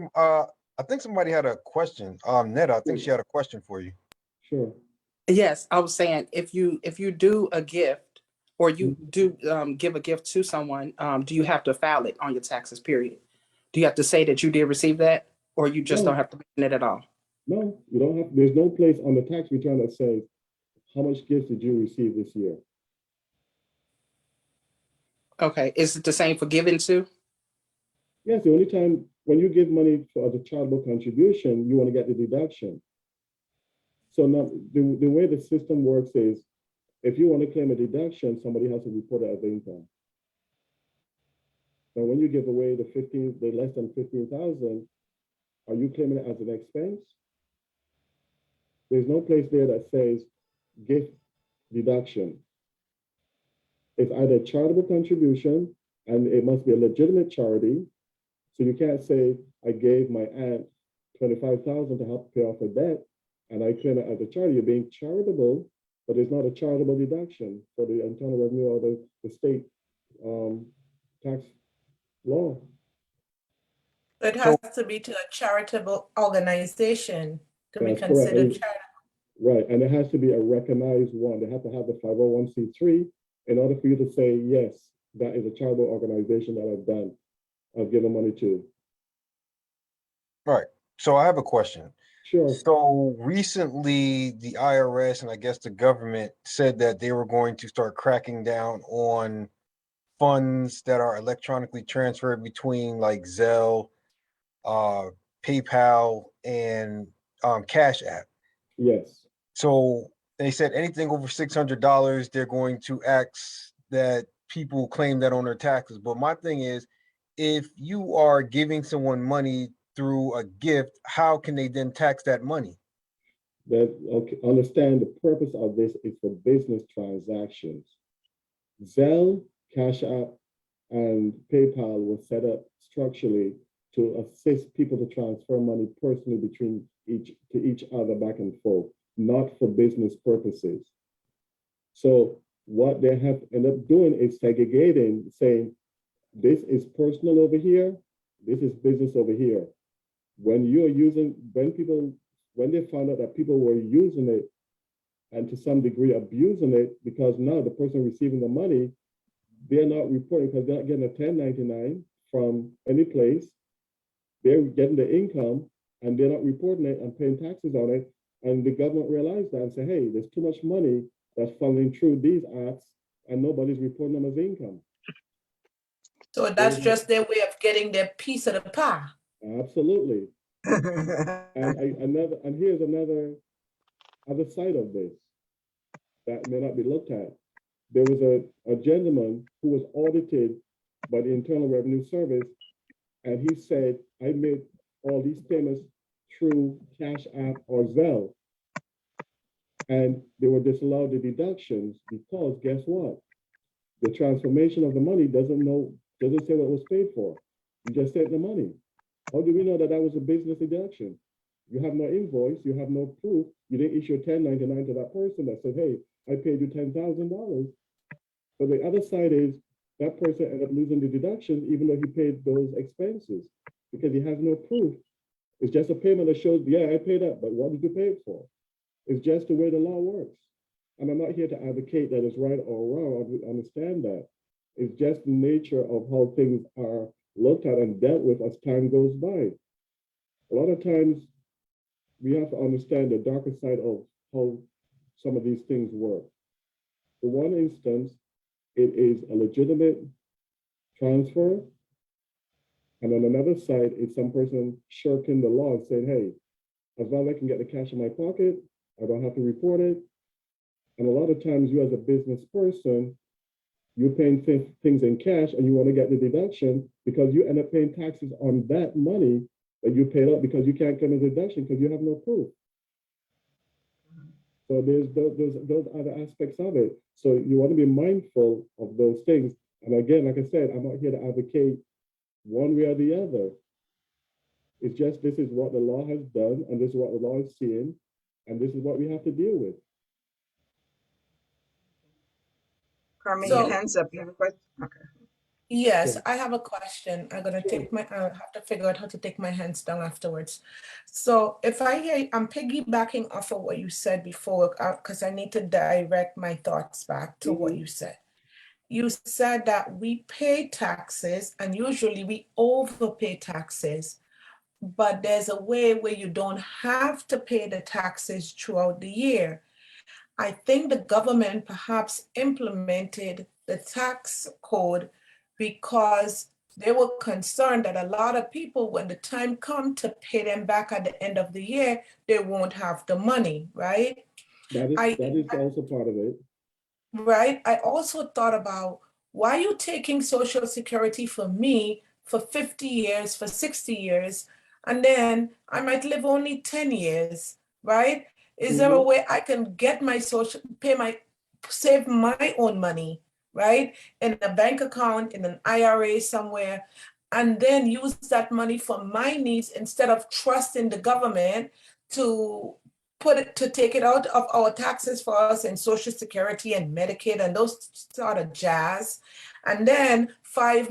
somebody had a question. Netta, I think she had a question for you. sure, Yes, I was saying if you do a gift or you do give a gift to someone, do you have to file it on your taxes, period? Do you have to say that you did receive that, or you just don't have to mention it at all? no, you don't have, there's no place on the tax return that says, how much gifts did you receive this year? Okay, is it the same for giving too? Yes, the only time when you give money for as a charitable contribution, you want to get the deduction. So now the way the system works is if you want to claim a deduction, somebody has to report it as income. Now, when you give away the less than 15,000, are you claiming it as an expense? There's no place there that says gift deduction. It's either a charitable contribution, and it must be a legitimate charity. So you can't say, I gave my aunt 25,000 to help pay off her debt, and I claim it as a charity. You're being charitable, but it's not a charitable deduction for the internal revenue or the state tax law. It has to be to a charitable organization to be That's correct. considered And- charitable. Right, and it has to be a recognized one. They have to have the 501c3 in order for you to say, yes, that is a charitable organization that I've given money to. All right. So I have a question. Sure. So recently, the IRS and I guess the government said that they were going to start cracking down on funds that are electronically transferred between like Zelle, PayPal, and Cash App. Yes. So they said anything over $600, they're going to ask that people claim that on their taxes. But my thing is, if you are giving someone money through a gift, how can they then tax that money? That okay, understand the purpose of this is for business transactions. Zelle, Cash App, and PayPal were set up structurally to assist people to transfer money personally between each other back and forth, not for business purposes. So what they have ended up doing is segregating, saying, this is personal over here, this is business over here. When they found out that people were using it and to some degree abusing it, because now the person receiving the money, they're not reporting because they're not getting a 1099 from any place. They're getting the income and they're not reporting it and paying taxes on it. And the government realized that and said, hey, there's too much money that's funneling through these acts and nobody's reporting them as income. So that's just their way of getting their piece of the pie. Absolutely. And here's another other side of this that may not be looked at. There was a gentleman who was audited by the Internal Revenue Service, and he said, I made all these payments through Cash App or Zelle. And they were disallowed the deductions because guess what? The transformation of the money doesn't say what was paid for. You just sent the money. How do we know that that was a business deduction? You have no invoice, you have no proof. You didn't issue a 1099 to that person that said, hey, I paid you $10,000. But the other side is that person ended up losing the deduction even though he paid those expenses because he has no proof. It's just a payment that shows, yeah, I paid up, but what did you pay it for? It's just the way the law works. And I'm not here to advocate that it's right or wrong. I understand that. It's just the nature of how things are looked at and dealt with as time goes by. A lot of times we have to understand the darker side of how some of these things work. For one instance, it is a legitimate transfer. And on another side, it's some person shirking the law and saying, hey, as long as I can get the cash in my pocket, I don't have to report it. And a lot of times you as a business person, you're paying things in cash and you want to get the deduction because you end up paying taxes on that money that you paid up because you can't get a deduction because you have no proof. So there's those other aspects of it. So you want to be mindful of those things. And again, like I said, I'm not here to advocate one way or the other. It's just this is what the law has done, and this is what the law is seeing, and this is what we have to deal with. Carmen, your So hands up. You have a question? Okay. yes, Yeah. I have a question. I'm gonna take my, I have to figure out how to take my hands down afterwards. So if I hear, I'm piggybacking off of what you said before, because I need to direct my thoughts back to what you said. You said that we pay taxes and usually we overpay taxes, but there's a way where you don't have to pay the taxes throughout the year. I think the government perhaps implemented the tax code because they were concerned that a lot of people, when the time comes to pay them back at the end of the year, they won't have the money, right? That I is also part of it. Right? I also thought about, why are you taking Social Security for me for 50 years, for 60 years, and then I might live only 10 years, right? Is there a way I can get my social, save my own money, right? In a bank account, in an IRA somewhere, and then use that money for my needs instead of trusting the government to to take it out of our taxes for us and Social Security and Medicaid and those sort of jazz. And then 4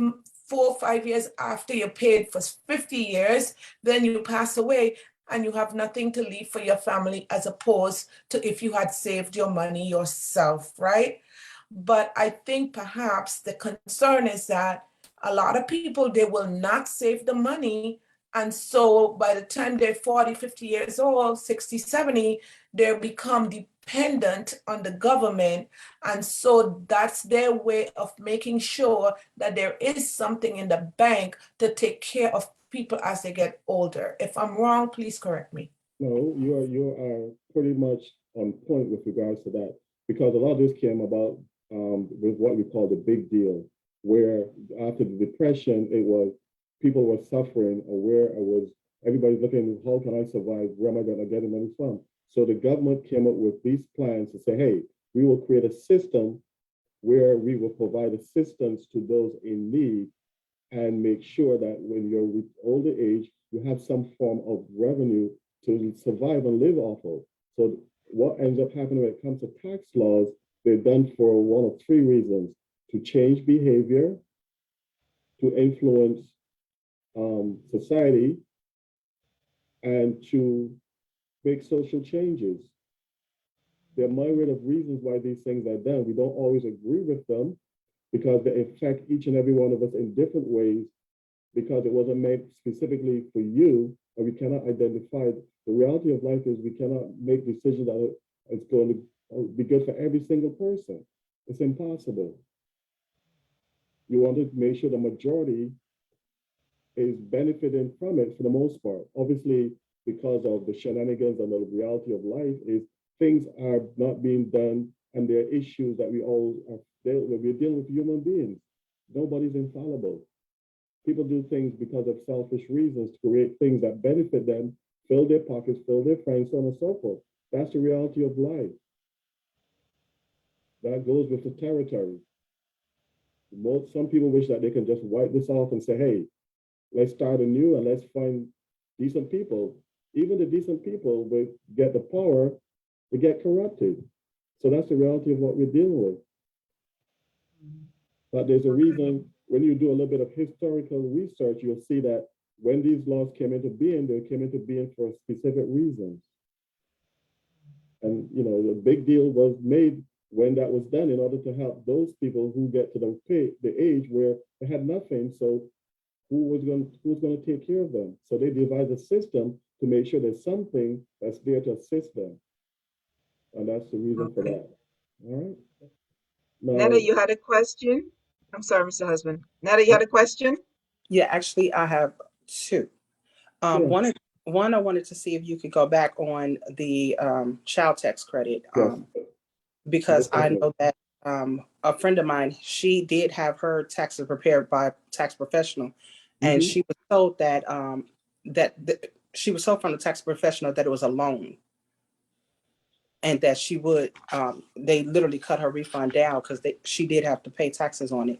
or 5 years after you paid for 50 years, then you pass away and you have nothing to leave for your family, as opposed to if you had saved your money yourself, right? But I think perhaps the concern is that a lot of people, they will not save the money. And so by the time they're 40, 50 years old, 60, 70, they become dependent on the government. And so that's their way of making sure that there is something in the bank to take care of people as they get older. If I'm wrong, please correct me. No, you are pretty much on point with regards to that, because a lot of this came about with what we call the big deal, where after the depression, it was people were suffering, or where it was everybody's looking, how can I survive? Where am I going to get the money from? So the government came up with these plans to say, hey, we will create a system where we will provide assistance to those in need and make sure that when you're with older age, you have some form of revenue to survive and live off of. So what ends up happening when it comes to tax laws, they're done for one of three reasons: to change behavior, to influence society, and to make social changes. There are a myriad of reasons why these things are done. We don't always agree with them because they affect each and every one of us in different ways, because it wasn't made specifically for you, and we cannot identify. The reality of life is we cannot make decisions that it's going to be good for every single person. It's impossible. You want to make sure the majority is benefiting from it for the most part. Obviously, because of the shenanigans and the reality of life is things are not being done, and there are issues that we all are we're dealing with human beings. Nobody's infallible. People do things because of selfish reasons to create things that benefit them, fill their pockets, fill their friends, so on and so forth. That's the reality of life. That goes with the territory. Some people wish that they can just wipe this off and say, hey, let's start anew and let's find decent people. Even the decent people will get the power to get corrupted. So that's the reality of what we're dealing with. But there's a reason. When you do a little bit of historical research, you'll see that when these laws came into being, they came into being for specific reasons. And, you know, the big deal was made when that was done in order to help those people who get to the age where they had nothing. So who's going to take care of them? So they devised a system to make sure there's something that's there to assist them. And that's the reason for that. All right. Now, Netta, you had a question? I'm sorry, Mr. Husband. Netta, you had a question? Yeah, actually, I have two. sure. One, I wanted to see if you could go back on the child tax credit, Yes. because Most I definitely. know that a friend of mine, she did have her taxes prepared by a tax professional, and she was told that she was told from the tax professional that it was a loan. and that she would, they literally cut her refund down because she did have to pay taxes on it.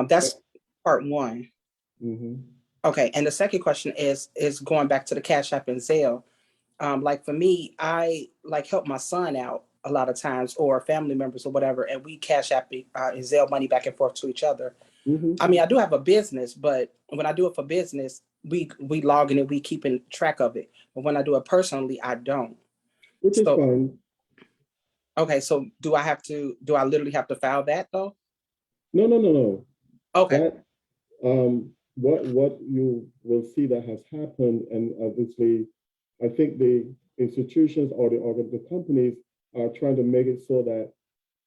That's part one. Mhm. Okay, and the second question is going back to the Cash App and Zelle. Like for me, I like help my son out a lot of times, or family members or whatever, and we Cash App and Zelle money back and forth to each other. Mhm. I mean, I do have a business, but when I do it for business, we log in and we keeping track of it. But when I do it personally, I don't. Which is So fine. okay, so do I literally have to file that though? No. Okay. That what you will see that has happened, and obviously, I think the institutions or the companies are trying to make it so that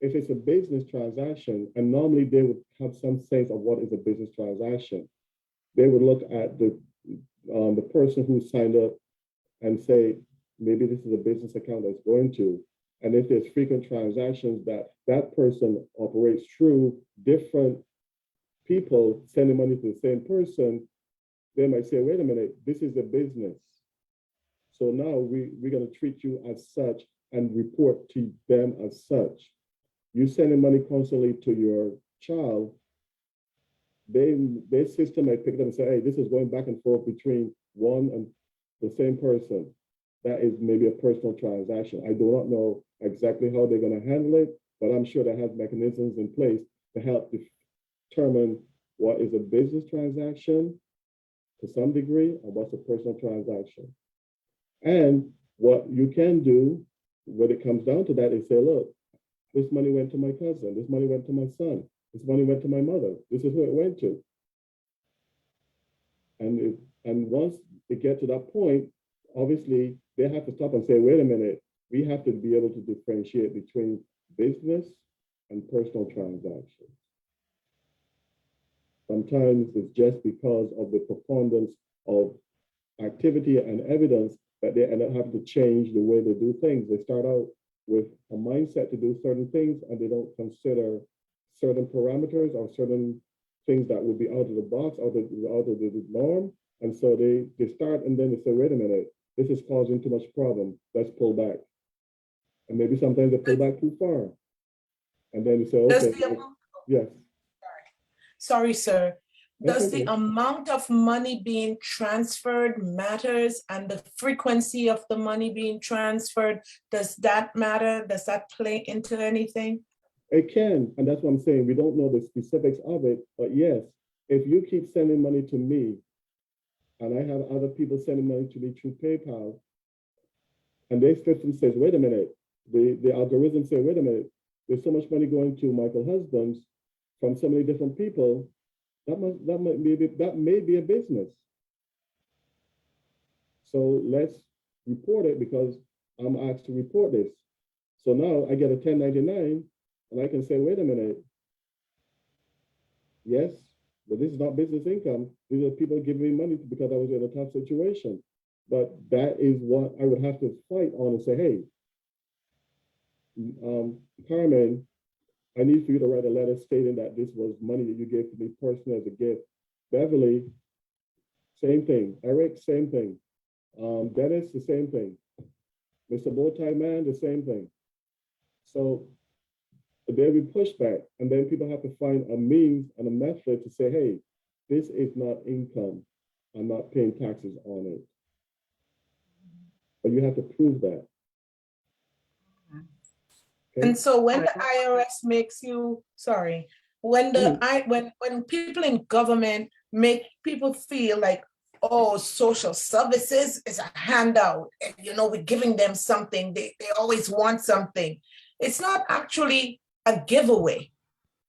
if it's a business transaction, and normally they would have some sense of what is a business transaction, they would look at the person who signed up and say, maybe this is a business account that's going to, and if there's frequent transactions that person operates through different people sending money to the same person, they might say, wait a minute, this is a business. So now we're going to treat you as such and report to them as such. You sending money constantly to your child, their system might pick it up and say, hey, this is going back and forth between one and the same person. That is maybe a personal transaction. I do not know exactly how they're going to handle it, but I'm sure they have mechanisms in place to help determine what is a business transaction to some degree and what's a personal transaction. And what you can do when it comes down to that is say, look, this money went to my cousin, this money went to my son, this money went to my mother, this is who it went to. And once it gets to that point, obviously they have to stop and say, wait a minute, we have to be able to differentiate between business and personal transactions. Sometimes it's just because of the preponderance of activity and evidence that they end up having to change the way they do things. They start out with a mindset to do certain things and they don't consider certain parameters or certain things that would be out of the box, out of the norm. And so they start and then they say, wait a minute, this is causing too much problem. Let's pull back. And maybe sometimes they pull back too far. And then they say, okay, yes. Sorry, sir. That's Does okay. the amount of money being transferred matters and the frequency of the money being transferred, does that matter? Does that play into anything? It can, and that's what I'm saying. We don't know the specifics of it, but yes, if you keep sending money to me, and I have other people sending money to me through PayPal, and their system says, wait a minute, the algorithm say, wait a minute, there's so much money going to Michael Husbands from so many different people, that may be a business. So let's report it because I'm asked to report this. So now I get a 1099 and I can say, wait a minute. Yes, but this is not business income. These are people giving me money because I was in a tough situation. But that is what I would have to fight on and say, hey, Carmen, I need for you to write a letter stating that this was money that you gave to me personally as a gift. Beverly, same thing. Eric, same thing. Dennis, the same thing. Mr. Bowtie Man, the same thing. So there be pushback, and then people have to find a means and a method to say, hey, this is not income. I'm not paying taxes on it. But you have to prove that. Okay. And so when the IRS makes you, sorry, when when people in government make people feel like, oh, social services is a handout, and we're giving them something, they always want something. It's not actually a giveaway.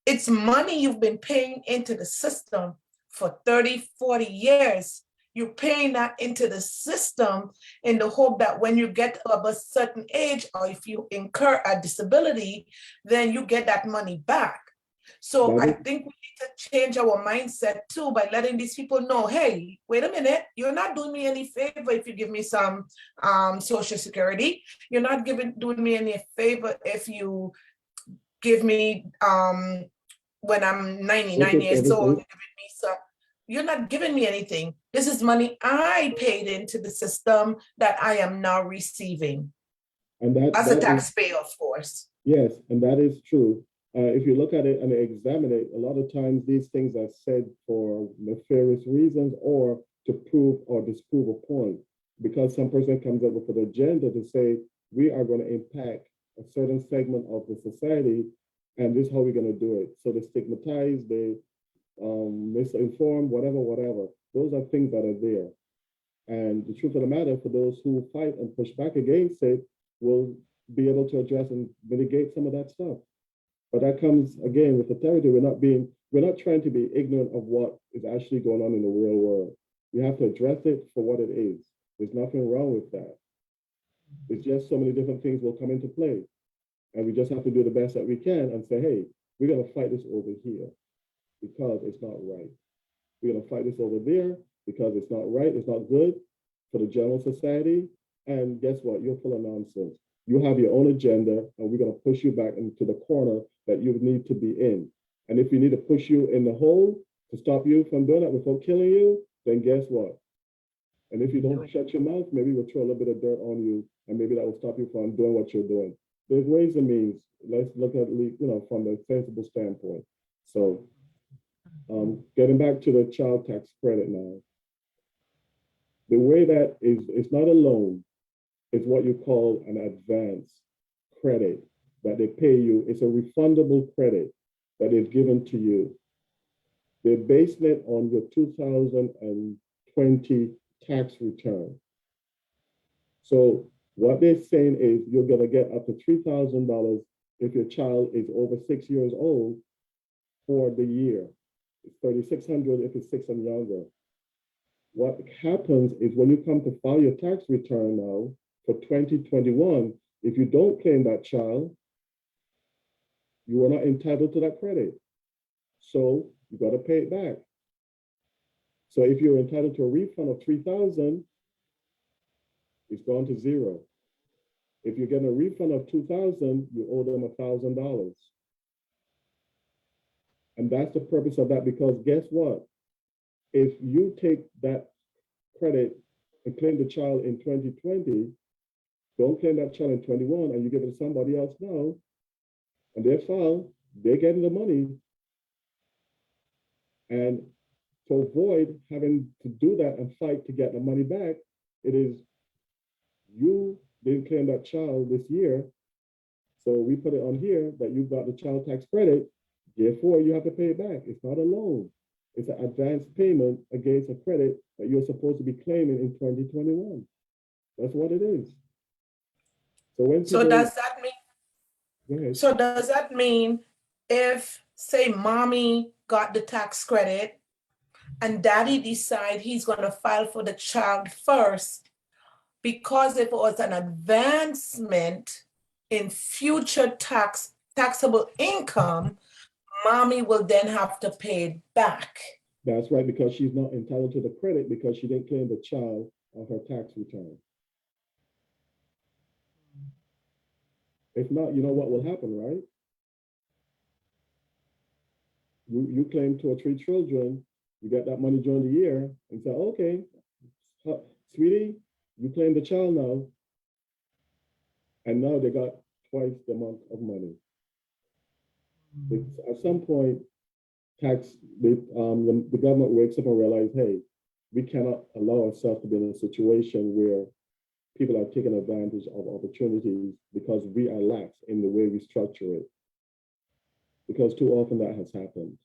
It's money you've been paying into the system for 30, 40 years. You're paying that into the system in the hope that when you get of a certain age, or if you incur a disability, then you get that money back. So I think we need to change our mindset too by letting these people know, hey, wait a minute, you're not doing me any favor if you give me some Social Security. You're not doing me any favor if you give me when I'm 99 years old, you're not giving me anything. This is money I paid into the system that I am now receiving. And that, As a that is, taxpayer, of course. yes, and that is true. If you look at it and examine it, a lot of times these things are said for nefarious reasons or to prove or disprove a point. Because some person comes up with an agenda to say, we are going to impact a certain segment of the society, and this is how we're going to do it. So they stigmatize, they misinform, whatever. Those are things that are there. And the truth of the matter, for those who fight and push back against it, will be able to address and mitigate some of that stuff. But that comes again with authority. We're not trying to be ignorant of what is actually going on in the real world. We have to address it for what it is. There's nothing wrong with that. It's just so many different things will come into play. And we just have to do the best that we can and say, hey, we're going to fight this over here because it's not right. We're going to fight this over there because it's not right. It's not good for the general society. And guess what? You're full of nonsense. You have your own agenda, and we're going to push you back into the corner that you need to be in. And if we need to push you in the hole to stop you from doing that without killing you, then guess what? And if you don't shut your mouth, maybe we'll throw a little bit of dirt on you, and maybe that will stop you from doing what you're doing. There's ways and means. Let's look at it, from a sensible standpoint. So, getting back to the child tax credit now, the way that is, it's not a loan. It's what you call an advance credit that they pay you. It's a refundable credit that is given to you. They're basing it on your 2020 tax return. So what they're saying is you're going to get up to $3,000 if your child is over 6 years old for the year. It's $3,600 if it's 6 and younger. What happens is when you come to file your tax return now for 2021, if you don't claim that child, you are not entitled to that credit. So you got to pay it back. So if you're entitled to a refund of $3,000, it's gone to zero. If you're getting a refund of $2,000, you owe them $1,000. And that's the purpose of that, because guess what? If you take that credit and claim the child in 2020, don't claim that child in 21, and you give it to somebody else now, and they file, they're getting the money. And to avoid having to do that and fight to get the money back, it is you didn't claim that child this year, so we put it on here that you got the child tax credit, therefore you have to pay it back. It's not a loan. It's an advance payment against a credit that you're supposed to be claiming in 2021. That's what it is. So when So does that mean? Go ahead. So does that mean if, say, mommy got the tax credit and daddy decide he's going to file for the child first, because if it was an advancement in future taxable income, mommy will then have to pay it back? That's right, because she's not entitled to the credit because she didn't claim the child on her tax return. If not, you know what will happen, right? You claim 2 or 3 children, you get that money during the year and say, okay, sweetie, you claim the child now. And now they got twice the amount of money. At some point, the government wakes up and realizes, hey, we cannot allow ourselves to be in a situation where people are taking advantage of opportunities because we are lax in the way we structure it. Because too often that has happened.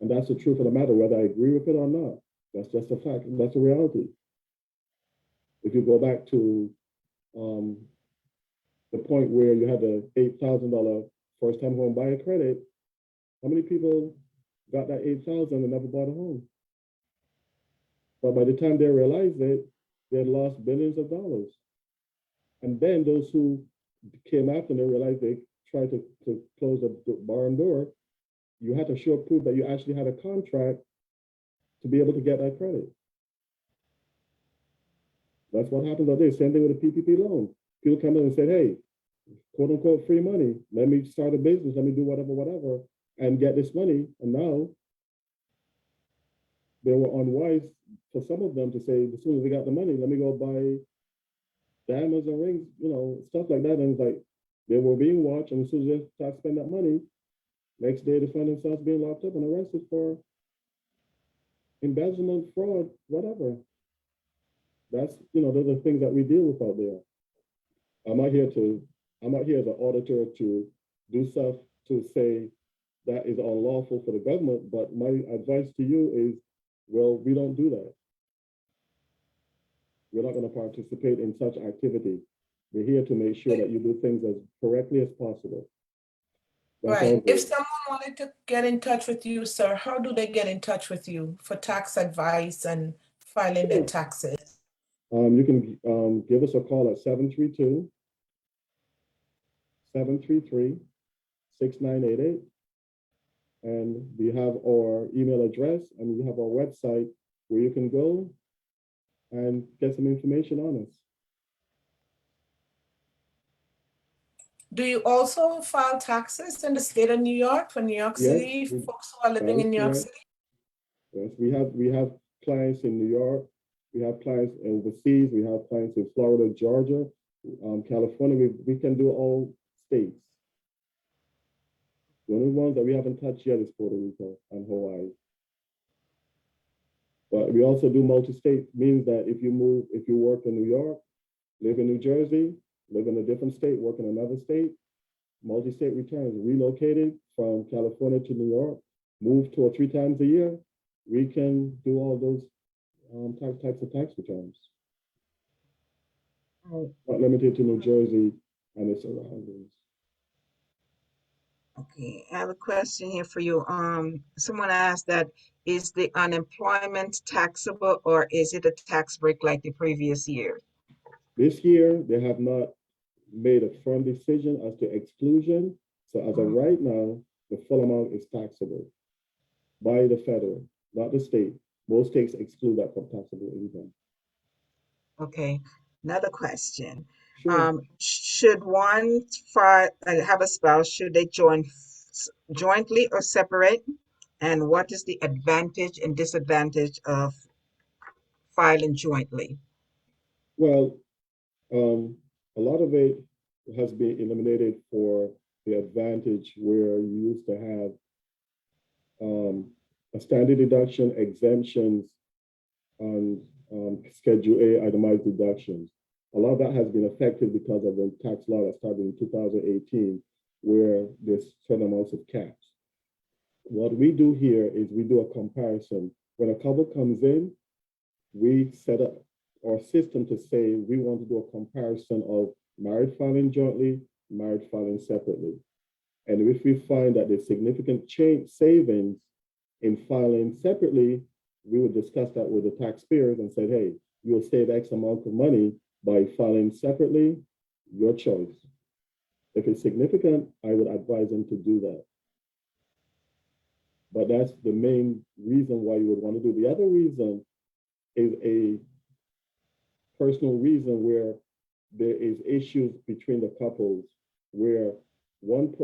And that's the truth of the matter, whether I agree with it or not. That's just a fact. That's a reality. If you go back to the point where you had the $8,000 first-time home buyer credit, how many people got that $8,000 and never bought a home? But by the time they realized it, they had lost billions of dollars. And then those who came after, they realized they tried to close the barn door. You had to show proof that you actually had a contract to be able to get that credit. That's what happens out there. Same thing with the PPP loan. People come in and say, hey, quote unquote, free money. Let me start a business. Let me do whatever, and get this money. And now they were unwise for some of them to say, as soon as they got the money, let me go buy diamonds and rings, stuff like that. And it's like they were being watched, and as soon as they start spending that money, next day they find themselves being locked up and arrested for embezzlement, fraud, whatever. That's, those are things that we deal with out there. I'm not here as an auditor to do stuff to say that is unlawful for the government, but my advice to you is, well, we don't do that. We're not going to participate in such activity. We're here to make sure that you do things as correctly as possible. That's Right. all If good. someone wanted to get in touch with you, sir, how do they get in touch with you for tax advice and filing their taxes? You can give us a call at 732-733-6988. And we have our email address, and we have our website where you can go and get some information on us. Do you also file taxes in the state of New York for New York Yes, City, folks who are that living is in New York correct. City? Yes, we have clients in New York, we have clients overseas, we have clients in Florida, Georgia, California. We can do all states. The only ones that we haven't touched yet is Puerto Rico and Hawaii. But we also do multi-state, means that if you work in New York, live in New Jersey, live in a different state, work in another state, multi-state returns, relocated from California to New York, move 2 or 3 times a year, we can do all those types of tax returns. Not limited to New Jersey and its surroundings. Okay, I have a question here for you. Someone asked that, is the unemployment taxable, or is it a tax break like the previous year? This year, they have not made a firm decision as to exclusion. So as of right now, the full amount is taxable by the federal, not the state. Most states exclude that from taxable income. Okay, another question. Sure. Should one have a spouse, should they join jointly or separate? And what is the advantage and disadvantage of filing jointly? Well, a lot of it has been eliminated for the advantage where you used to have a standard deduction, exemptions, and Schedule A itemized deductions. A lot of that has been affected because of the tax law that started in 2018, where there's certain amounts of caps. What we do here is we do a comparison. When a couple comes in, we set up our system to say we want to do a comparison of married filing jointly, married filing separately. And if we find that there's significant savings in filing separately, we would discuss that with the taxpayers and say, hey, you'll save X amount of money by filing separately, your choice. If it's significant, I would advise them to do that. But that's the main reason why you would want to do. The other reason is a personal reason where there is issues between the couples, where one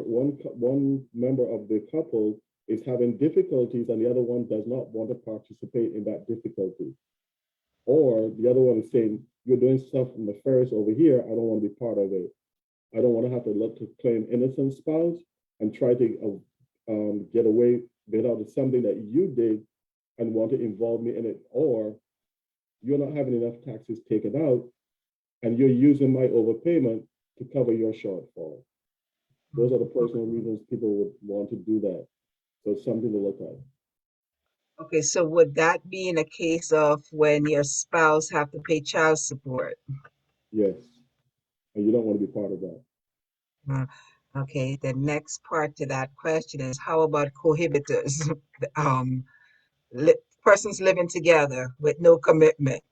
member of the couple is having difficulties and the other one does not want to participate in that difficulty. Or the other one is saying, you're doing stuff nefarious over here, I don't want to be part of it. I don't want to have to look to claim innocent spouse and try to get away without something that you did and want to involve me in it. Or you're not having enough taxes taken out and you're using my overpayment to cover your shortfall. Those are the personal reasons people would want to do that. So it's something to look at. Okay, so would that be in a case of when your spouse have to pay child support? Yes, and you don't want to be part of that. Okay, the next part to that question is, how about cohabitors? Persons living together with no commitment.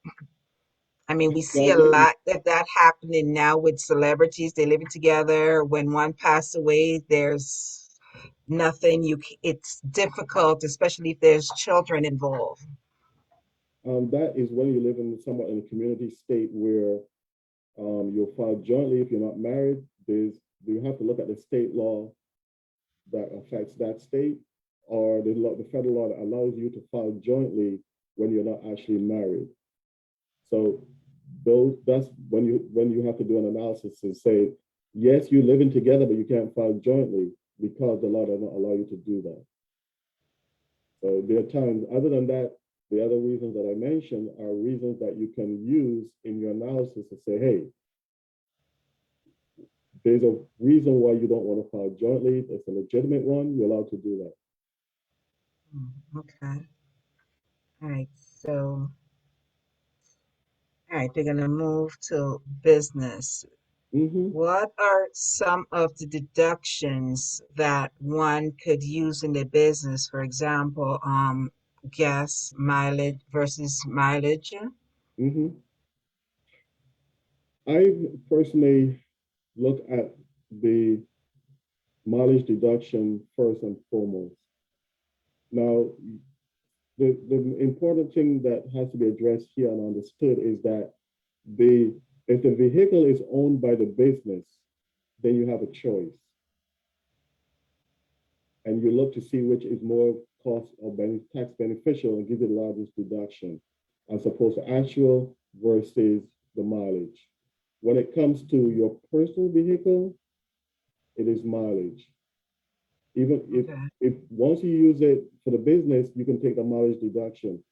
I mean, we see a lot of that happening now with celebrities. They're living together. When one passed away, there's nothing it's difficult, especially if there's children involved. That is when you live in somewhat in a community state where you'll file jointly if you're not married. You have to look at the state law that affects that state, or the federal law that allows you to file jointly when you're not actually married. So that's when you have to do an analysis and say, yes, you're living together, but you can't file jointly because the law doesn't allow you to do that. So there are times, other than that, the other reasons that I mentioned are reasons that you can use in your analysis to say, hey, there's a reason why you don't want to file jointly. It's a legitimate one. You're allowed to do that. Okay. All right. So, all right, they're going to move to business. Mm-hmm. What are some of the deductions that one could use in their business? For example, gas mileage versus mileage. Mm-hmm. I personally look at the mileage deduction first and foremost. Now, the important thing that has to be addressed here and understood is that if the vehicle is owned by the business, then you have a choice. And you look to see which is more cost or tax beneficial and give you the largest deduction, as opposed to actual versus the mileage. When it comes to your personal vehicle, it is mileage. Even if once you use it for the business, you can take the mileage deduction.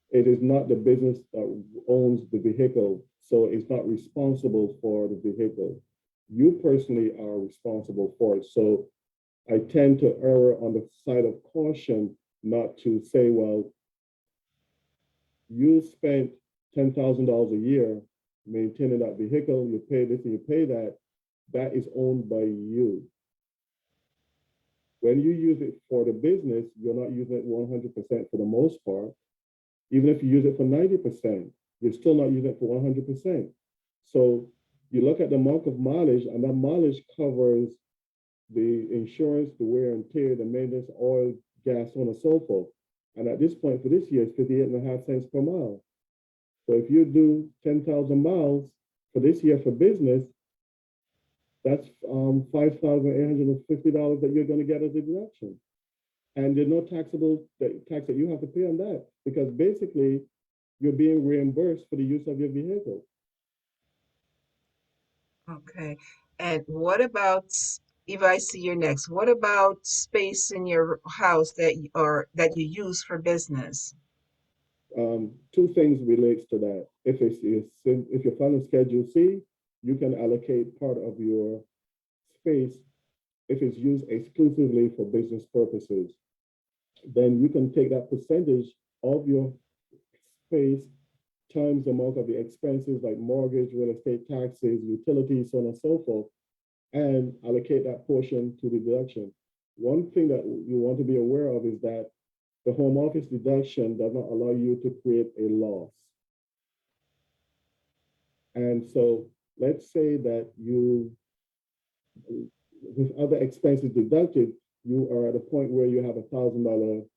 It is not the business that owns the vehicle, so it's not responsible for the vehicle. You personally are responsible for it. So I tend to err on the side of caution, not to say, well, you spent $10,000 a year maintaining that vehicle, you pay this and you pay that, that is owned by you. When you use it for the business, you're not using it 100% for the most part. Even if you use it for 90%, you're still not using it for 100%. So you look at the amount of mileage, and that mileage covers the insurance, the wear and tear, the maintenance, oil, gas, so on and so forth. And at this point for this year, it's 58.5 cents per mile. So if you do 10,000 miles for this year for business, that's $5,850 that you're going to get as a deduction. And there's no taxable tax that you have to pay on that, because basically you're being reimbursed for the use of your vehicle. Okay. And what about, if I see your next, what about space in your house that you use for business? Two things relates to that. If you're filing Schedule C, you can allocate part of your space if it's used exclusively for business purposes. Then you can take that percentage of your space times the amount of the expenses like mortgage, real estate taxes, utilities, so on and so forth, and allocate that portion to the deduction. One thing that you want to be aware of is that the home office deduction does not allow you to create a loss. And so let's say that you, with other expenses deducted, you are at a point where you have $1,000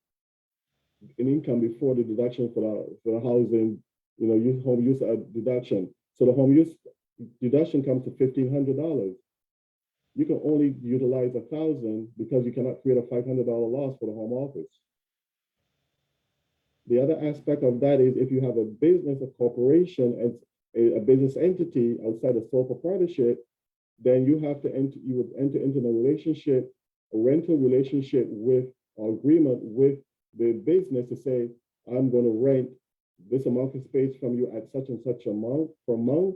in income before the deduction for the housing, home use deduction. So the home use deduction comes to $1,500. You can only utilize $1,000 because you cannot create a $500 loss for the home office. The other aspect of that is if you have a business, a corporation, and a business entity outside of sole proprietorship, then you would enter into a rental relationship with, or agreement with the business to say, I'm going to rent this amount of space from you at such and such amount per month,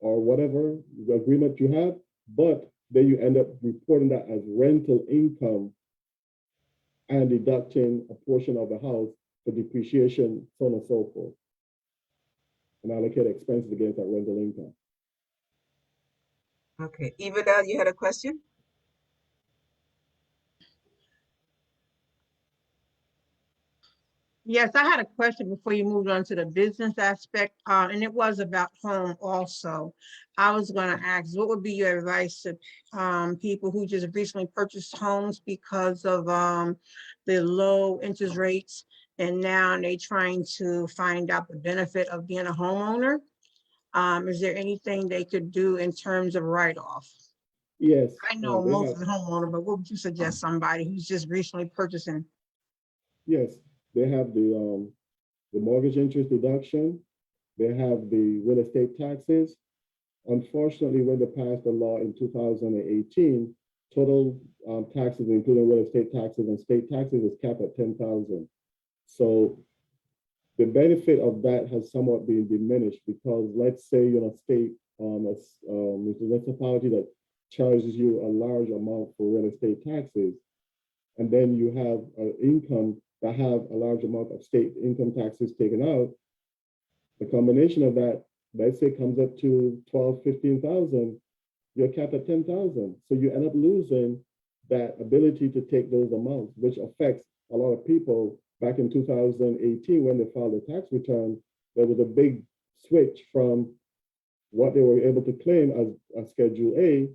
or whatever the agreement you have, but then you end up reporting that as rental income and deducting a portion of the house for depreciation, so on and so forth, and allocate expenses against that rental income. Okay, Eva, you had a question? Yes, I had a question before you moved on to the business aspect, and it was about home also. I was going to ask, what would be your advice to people who just recently purchased homes because of the low interest rates, and now they're trying to find out the benefit of being a homeowner? Is there anything they could do in terms of write-off? Yes. I know most of the homeowner, but what would you suggest somebody who's just recently purchasing? Yes, they have the mortgage interest deduction. they have the real estate taxes. Unfortunately, when they passed the law in 2018, total taxes, including real estate taxes and state taxes, is capped at 10,000. So the benefit of that has somewhat been diminished because let's say you're in a state, with a municipality that charges you a large amount for real estate taxes, and then you have an income that have a large amount of state income taxes taken out, the combination of that, let's say comes up to 12, 15,000, you're capped at 10,000. So you end up losing that ability to take those amounts, which affects a lot of people. Back in 2018, when they filed a tax return, there was a big switch from what they were able to claim as a Schedule A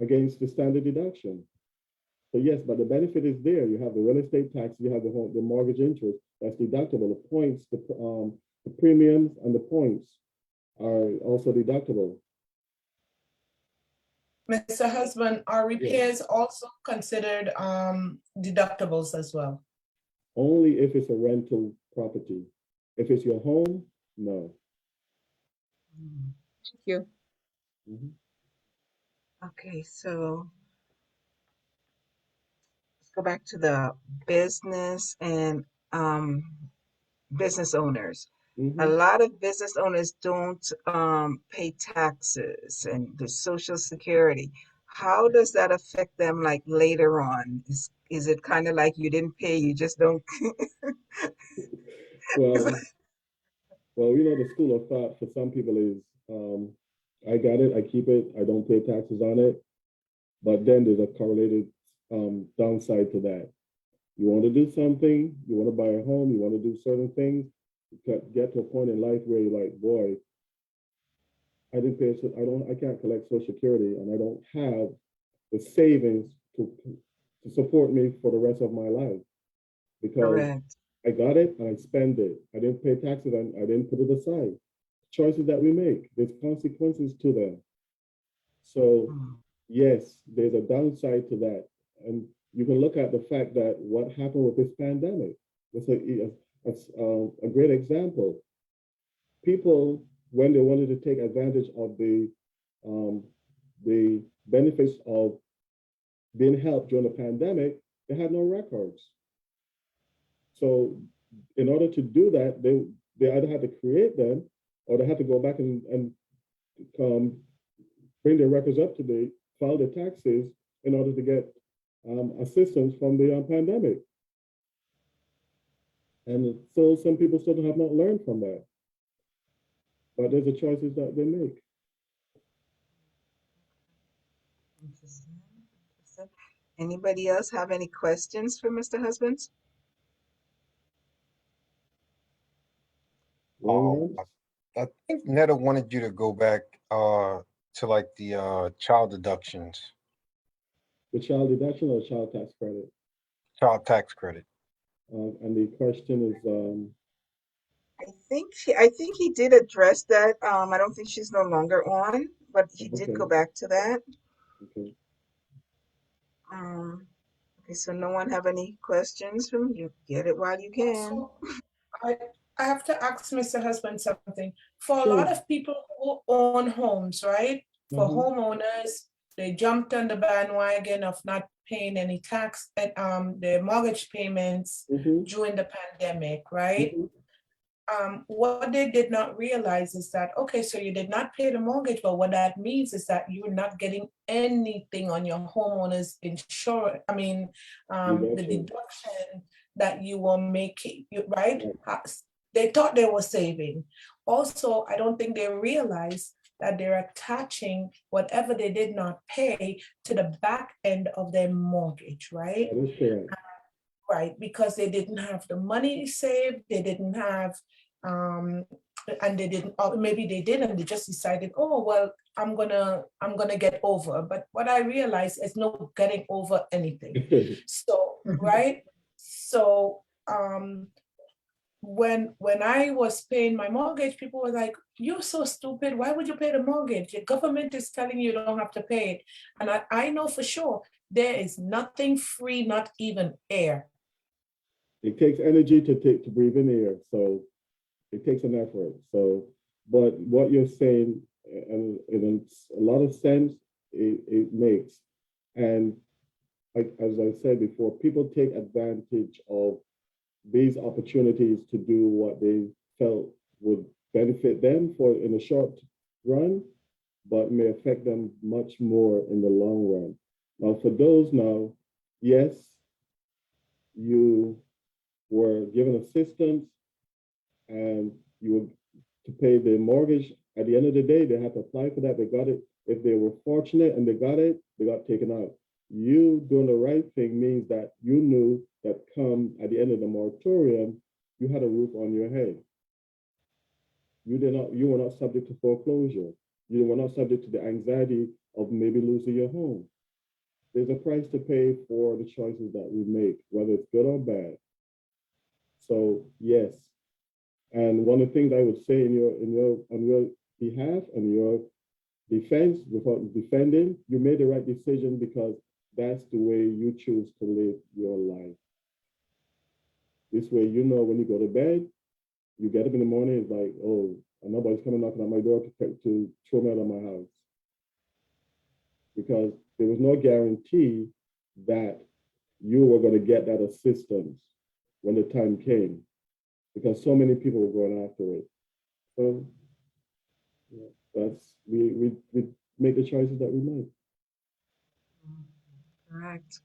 against the standard deduction. So yes, but the benefit is there. You have the real estate tax, you have the mortgage interest that's deductible. The points, the premiums and the points are also deductible. Mr. Husband, are repairs also considered deductibles as well? Only if it's a rental property. If it's your home, no. Thank you. Mhm. Okay, so let's go back to the business and business owners. A lot of business owners don't pay taxes and the Social Security. How does that affect them like later on? Is it kind of like you didn't pay, you just don't? Well, the school of thought for some people is, I got it, I keep it, I don't pay taxes on it. But then there's a correlated downside to that. You want to do something, you want to buy a home, you want to do certain things, you get to a point in life where you're like, boy, I didn't pay, I can't collect Social Security, and I don't have the savings to support me for the rest of my life because Correct. I got it and I spend it. I didn't pay taxes and I didn't put it aside. Choices that we make, there's consequences to them. So yes, there's a downside to that. And you can look at the fact that what happened with this pandemic. It's a great example. People, when they wanted to take advantage of the benefits of being helped during the pandemic, they had no records. So in order to do that, they either had to create them or they had to go back and bring their records up to date, file their taxes in order to get assistance from the pandemic. And so some people still have not learned from that. But there's the choices that they make. Anybody else have any questions for Mr. Husbands? I think Netta wanted you to go back to like the child deductions. The child deduction or child tax credit? Child tax credit. And the question is, I think he did address that. I don't think she's no longer on, but he did go back to that. Okay. Okay, so no one have any questions from you? Get it while you can. I have to ask Mr. Husband something. For a lot of people who own homes, right? For homeowners, they jumped on the bandwagon of not paying any tax at their mortgage payments during the pandemic, right? What they did not realize is that, okay, so you did not pay the mortgage, but what that means is that you're not getting anything on your homeowner's insurance. I mean, the deduction that you were making, right? They thought they were saving. Also, I don't think they realized that they're attaching whatever they did not pay to the back end of their mortgage, right? That is correct. Right, because they didn't have the money saved, they didn't have, and they didn't, or maybe they did, and they just decided, oh, well, I'm gonna get over. But what I realized is no getting over anything. So, right? So, when I was paying my mortgage, people were like, you're so stupid. Why would you pay the mortgage? The government is telling you don't have to pay it. And I know for sure there is nothing free, not even air. It takes energy to breathe in air. So it takes an effort. So, but what you're saying, and in a lot of sense, it makes. And like, as I said before, people take advantage of these opportunities to do what they felt would benefit them for in the short run, but may affect them much more in the long run. Now, for those now, yes, you were given assistance and you were to pay the mortgage. At the end of the day, they had to apply for that. They got it. If they were fortunate and they got it, they got taken out. You doing the right thing means that you knew that come at the end of the moratorium, you had a roof on your head. You were not subject to foreclosure. You were not subject to the anxiety of maybe losing your home. There's a price to pay for the choices that we make, whether it's good or bad. So yes. And one of the things I would say on your behalf and your defense, without defending, you made the right decision because that's the way you choose to live your life. This way, you know, when you go to bed, you get up in the morning, it's like, oh, nobody's coming knocking at my door to throw me out of my house. Because there was no guarantee that you were going to get that assistance when the time came, because so many people were going after it. So yeah, we make the choices that we make. Correct.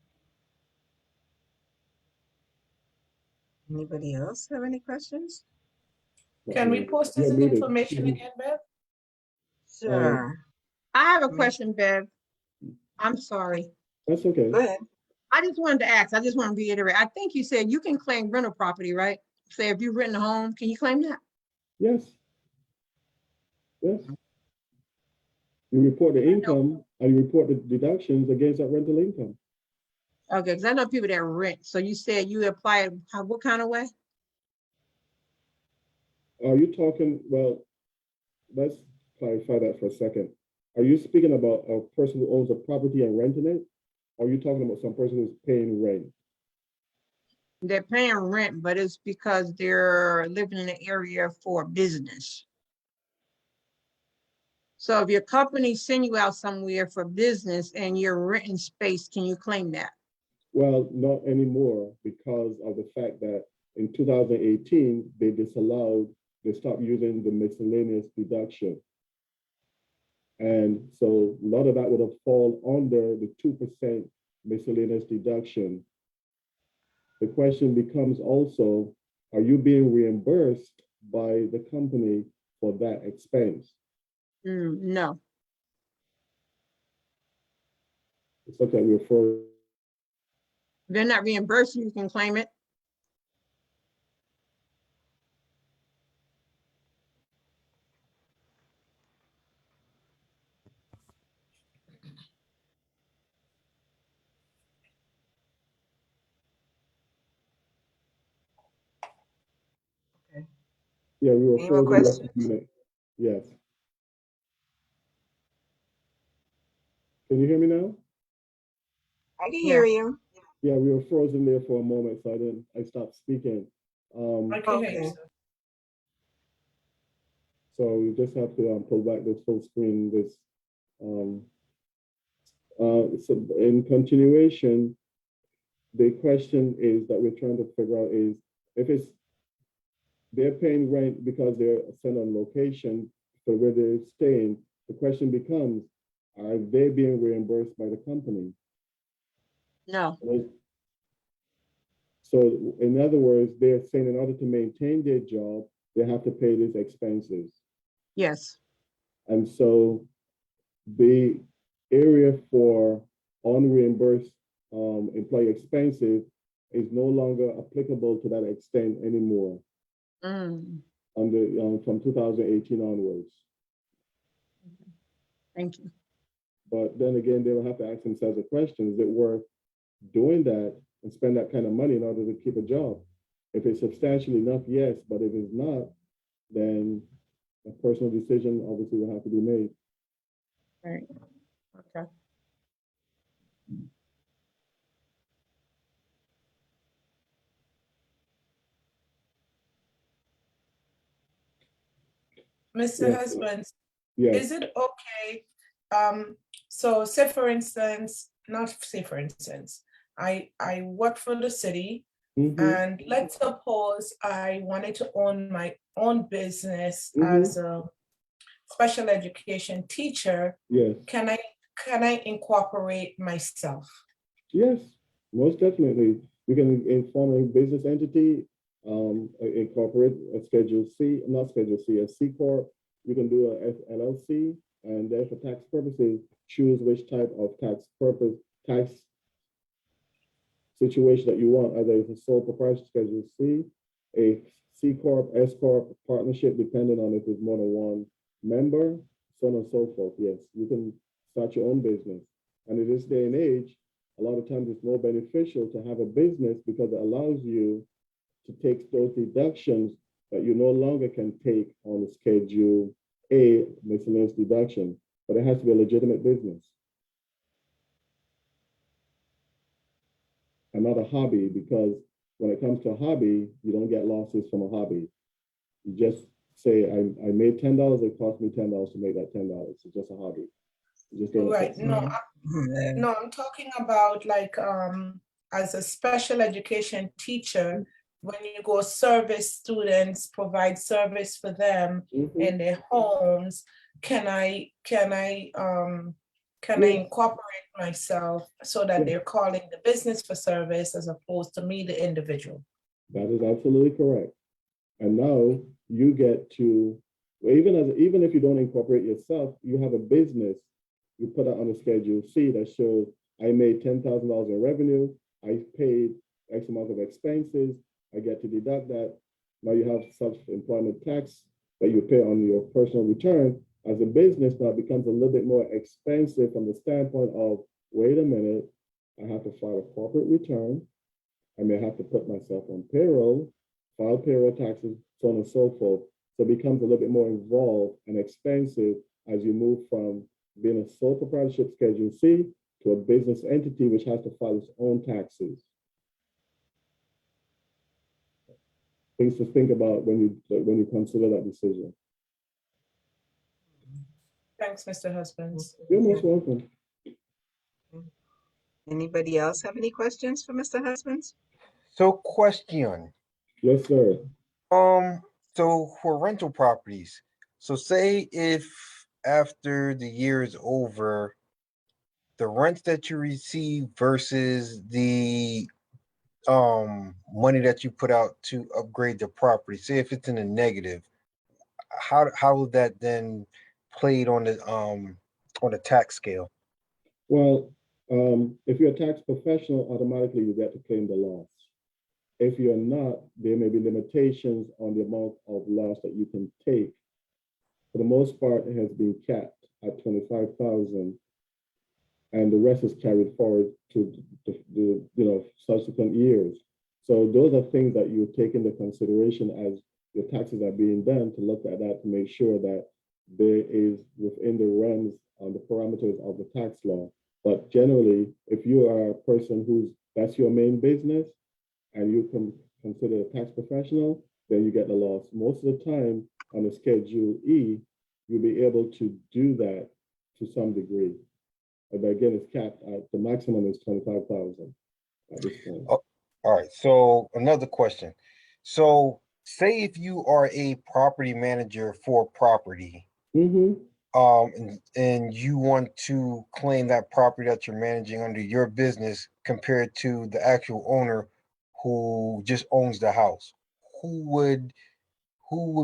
Anybody else have any questions? Can we post this information again, Bev? Sure. I have a question, Bev. I'm sorry. That's okay. Go ahead. I just wanted to ask, I just want to reiterate. I think you said you can claim rental property, right? Say if you've rented a home, can you claim that? Yes. Yes. You report the income and you report the deductions against that rental income. Okay, because I know people that rent. So you said you apply it, what kind of way? Are you talking, well, let's clarify that for a second. Are you speaking about a person who owns a property and renting it? Or are you talking about some person who's paying rent? They're paying rent, but it's because they're living in the area for business. So if your company send you out somewhere for business and you're renting space, can you claim that? Well, not anymore because of the fact that in 2018, they stopped using the miscellaneous deduction. And so a lot of that would have fallen under the 2% miscellaneous deduction. The question becomes also, are you being reimbursed by the company for that expense? No. It's okay, we're for. They're not reimbursing, you can claim it. Okay. Yeah, we were Any more frozen. questions? Yes. Can you hear me now? I can hear you. Yeah, we were frozen there for a moment, so I stopped speaking. I can hear you, Okay. sir. So we just have to pull back this full screen. So in continuation, the question is that we're trying to figure out is if they're paying rent because they're sent on location for where they're staying, the question becomes, are they being reimbursed by the company? No. So in other words, they're saying in order to maintain their job, they have to pay these expenses. Yes. And so the area for unreimbursed employee expenses is no longer applicable to that extent anymore from 2018 onwards. Thank you. But then again, they will have to ask themselves a question, is it worth doing that and spend that kind of money in order to keep a job? If it's substantial enough, yes, but if it's not, then a personal decision obviously will have to be made. Right. Okay. Mr. Yes, Husbands, yes. is it okay? So say for instance, not say for instance, I work for the city, Mm-hmm, and let's suppose I wanted to own my own business mm-hmm, as a special education teacher. yes, Can I incorporate myself? yes, most definitely. You can inform a business entity, incorporate a Schedule C, not Schedule C, a C Corp. You can do a LLC, and then for tax purposes, choose which type of tax situation that you want, either it's a sole proprietorship Schedule C, a C Corp, S Corp partnership, depending on if there's more than one member, so on and so forth. Yes, you can start your own business. And in this day and age, a lot of times it's more beneficial to have a business because it allows you to take those deductions that you no longer can take on the Schedule A miscellaneous deduction, but it has to be a legitimate business and not a hobby, because when it comes to a hobby, you don't get losses from a hobby. You just say, I made $10, it cost me $10 to make that $10. It's just a hobby. You just don't Right. affect No, I'm talking about like as a special education teacher, when you go service students, provide service for them in their homes, can I incorporate myself so that they're calling the business for service as opposed to me, the individual? That is absolutely correct. And now you get to, even if you don't incorporate yourself, you have a business, you put that on a Schedule C that shows I made $10,000 in revenue, I paid X amount of expenses, I get to deduct that. Now you have self-employment tax that you pay on your personal return. As a business now, it becomes a little bit more expensive from the standpoint of, wait a minute, I have to file a corporate return. I may have to put myself on payroll, file payroll taxes, so on and so forth. So it becomes a little bit more involved and expensive as you move from being a sole proprietorship Schedule C to a business entity which has to file its own taxes. Things to think about when you consider that decision. Thanks, Mr. Husbands. You're most welcome. Anybody else have any questions for Mr. Husbands? So question, Yes, sir. so for rental properties, so say if after the year is over, the rents that you receive versus the money that you put out to upgrade the property, say if it's in a negative, how would that then played on the tax scale? Well, if you're a tax professional, automatically you get to claim the loss. If you're not, there may be limitations on the amount of loss that you can take. For the most part, it has been capped at 25,000, and the rest is carried forward to the subsequent years. So those are things that you take into consideration as your taxes are being done, to look at that to make sure that there is within the realms and the parameters of the tax law. But generally, if you are a person that's your main business and you can consider a tax professional, then you get the loss. Most of the time on the Schedule E, you'll be able to do that to some degree. But again, it's capped at the maximum is 25,000 at this point. Oh, all right. So another question. So say if you are a property manager for property, and you want to claim that property that you're managing under your business compared to the actual owner who just owns the house, who would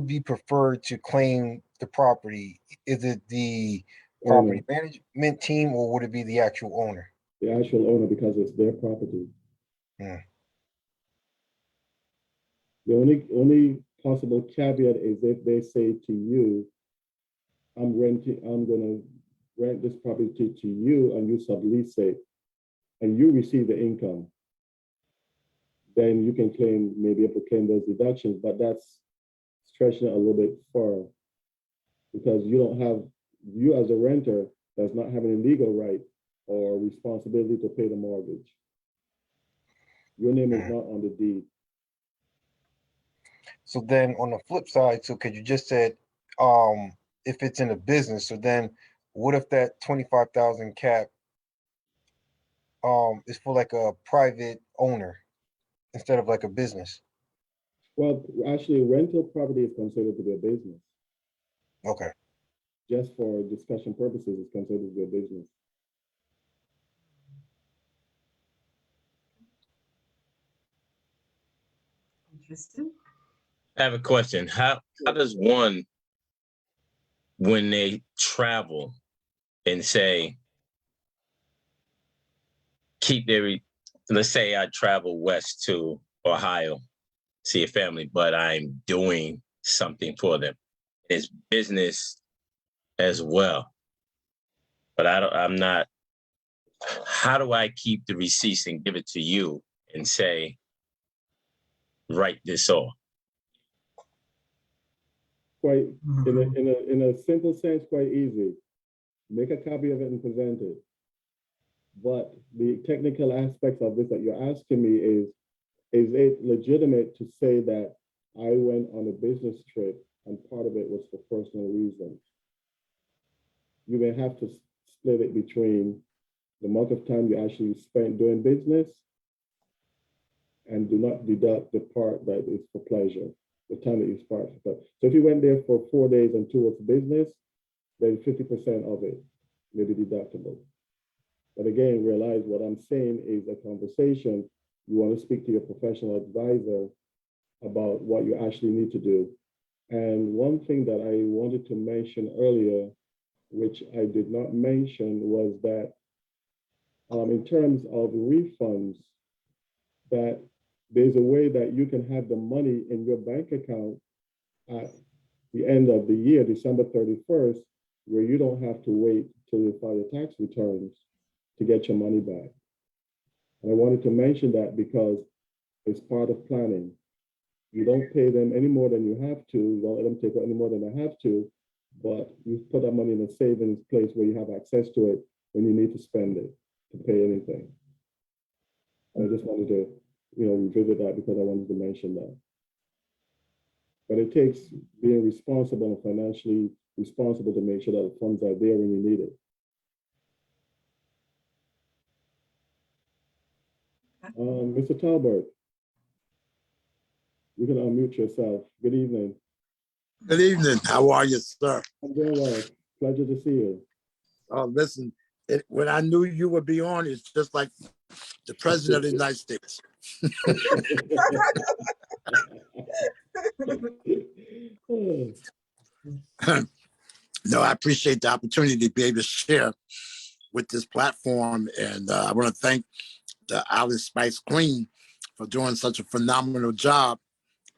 be preferred to claim the property? Is it the property management team, or would it be the actual owner? The actual owner, because it's their property. The only possible caveat is if they say to you, I'm going to rent this property to you and you sublease it and you receive the income, then you can maybe able to claim those deductions, but that's stretching it a little bit far, because you as a renter does not have any legal right or responsibility to pay the mortgage. Your name is not on the deed. So then on the flip side, so because you just said if it's in a business. So then what if that 25,000 cap is for like a private owner instead of like a business? Well, actually, rental property is considered to be a business. Okay. Just for discussion purposes, it's considered to be a business. Interesting. I have a question. How does one, when they travel and say, keep their, let's say I travel west to Ohio, see a family, but I'm doing something for them. It's business as well. But I'm not, how do I keep the receipts and give it to you and say, write this off? Quite, in a simple sense, quite easy. Make a copy of it and present it. But the technical aspects of this that you're asking me is it legitimate to say that I went on a business trip and part of it was for personal reasons? You may have to split it between the amount of time you actually spent doing business and do not deduct the part that is for pleasure, the time that you spent. So if you went there for 4 days and 2 was business, then 50% of it may be deductible. But again, realize what I'm saying is a conversation. You want to speak to your professional advisor about what you actually need to do. And one thing that I wanted to mention earlier, which I did not mention, was that in terms of refunds, that there's a way that you can have the money in your bank account at the end of the year, December 31st, where you don't have to wait till you file your tax returns to get your money back. And I wanted to mention that because it's part of planning. You don't pay them any more than you have to. You don't let them take out any more than they have to, but you put that money in a savings place where you have access to it when you need to spend it to pay anything. And I just wanted to, revisit that because I wanted to mention that. But it takes being responsible and financially responsible to make sure that the funds are there when you need it. Mr. Talbert, you can unmute yourself. Good evening. Good evening. How are you, sir? I'm doing well. Pleasure to see you. Listen, when I knew you would be on, it's just like the President of the United States. No, I appreciate the opportunity to be able to share with this platform. And I want to thank the SpiceIslandQueen for doing such a phenomenal job,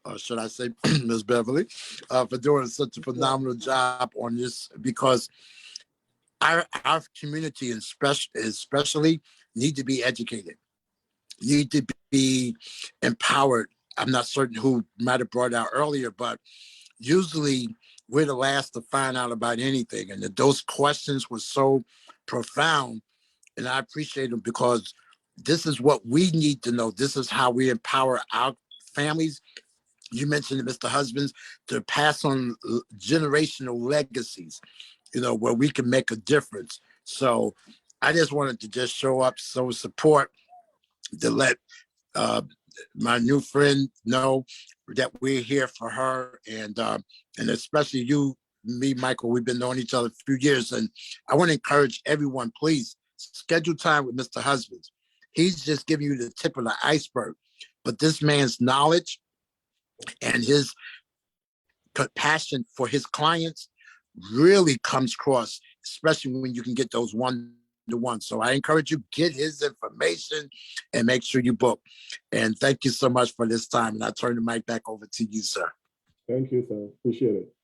or should I say Ms. Beverly, for doing such a phenomenal job on this, because our community especially need to be educated, need to be empowered. I'm not certain who might have brought it out earlier, but usually we're the last to find out about anything. And those questions were so profound, and I appreciate them because this is what we need to know. This is how we empower our families. You mentioned, Mr. Husbands, to pass on generational legacies, where we can make a difference. So I just wanted to just show up, so support, to let my new friend know that we're here for her, and especially you, me, Michael. We've been knowing each other a few years, and I want to encourage everyone, please schedule time with Mr. Husbands. He's just giving you the tip of the iceberg, but this man's knowledge and his passion for his clients really comes across, especially when you can get those one-to-one. So I encourage you, get his information and make sure you book. And thank you so much for this time. And I turn the mic back over to you, sir. Thank you, sir. Appreciate it.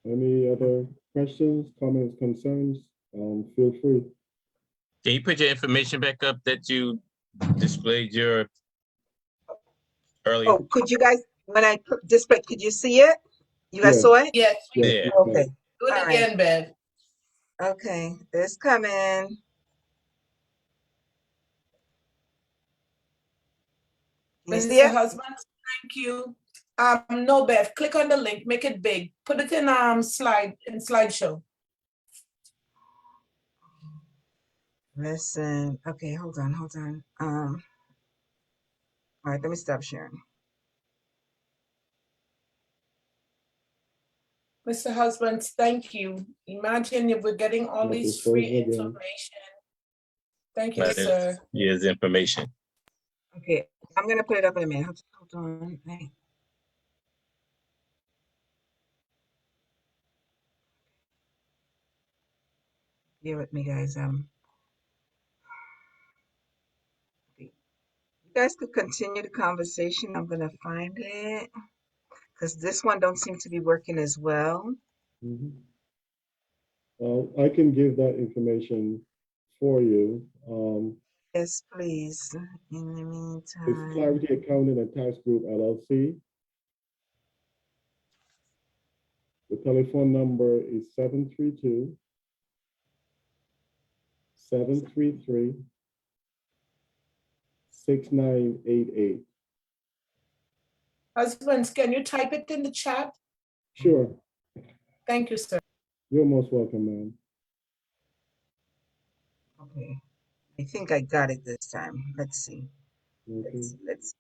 Any other questions, comments, concerns? Feel free. Can you put your information back up that you displayed your earlier? Oh, could you guys, when I display, could you see it? You guys saw it? Yes. Yeah. Okay. Do it All again, right. Bev. Okay, it's coming. Can you see Mr. it? Husband, thank you. No, Bev, click on the link, make it big, put it in slideshow. Listen, okay, hold on. All right, let me stop sharing. Mr. Husbands, thank you. Imagine if we're getting all Let these this frozen free again. information. Thank you, That is, sir. here's information. Okay, I'm gonna put it up in a minute. Hold on. Hey. Bear with me, guys. You guys could continue the conversation. I'm gonna find it because this one don't seem to be working as well. Mhm. I can give that information for you. Yes, please. In the It's meantime, Clarity Accounting and Tax Group LLC. The telephone number is 732-733-6988. Husbands, can you type it in the chat? Sure, Thank you, sir. you're most welcome, ma'am. okay. I think I got it this time. Let's see. Okay. Let's.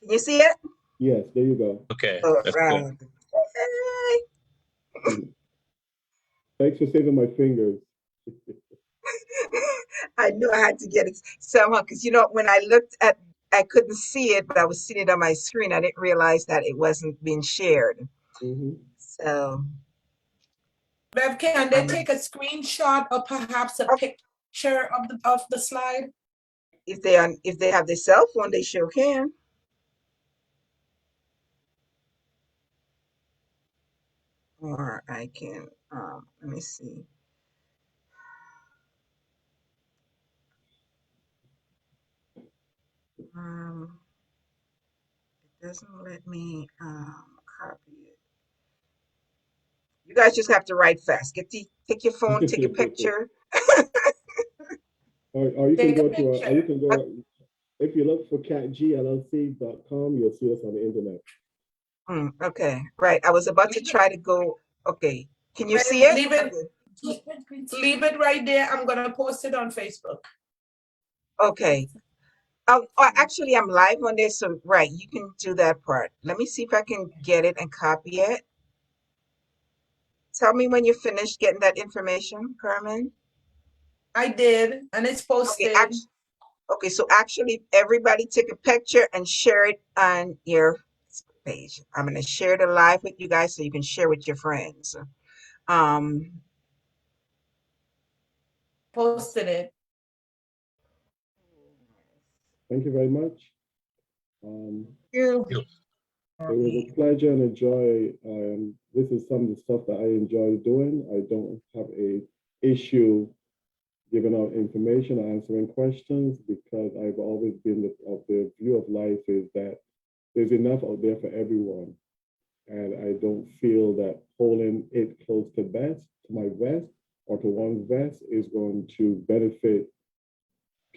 Can you see it? Yes, there you go. Okay, All that's right. good. Thanks for saving my fingers. I knew I had to get it somehow because when I looked at, I couldn't see it, but I was seeing it on my screen. I didn't realize that it wasn't being shared. Mhm. So Bev, can they I'm take a screenshot or perhaps a picture of the slide? if they have their cell phone, they sure can. Or I can let me see. It doesn't let me copy it. You guys just have to write fast. Take your phone, take a picture. Or you can Take a go to picture. you can go if you look for catgllc.com, you'll see us on the internet. Okay, right. I was about to try to go. Okay, can you see Bev, it? leave it right there. I'm gonna post it on Facebook. Okay. Actually, I'm live on this, so right, you can do that part. Let me see if I can get it and copy it. Tell me when you're finished getting that information, Carmen. I did, and it's Okay, posted. okay, so actually, everybody take a picture and share it on your page. I'm gonna share the live with you guys so you can share with your friends. Um, Posted it. Thank you very much. you. It was a pleasure and a joy. This is some of the stuff that I enjoy doing. I don't have a issue giving out information or answering questions because I've always been of the view of life is that there's enough out there for everyone. And I don't feel that holding it close to my vest or to one's vest is going to benefit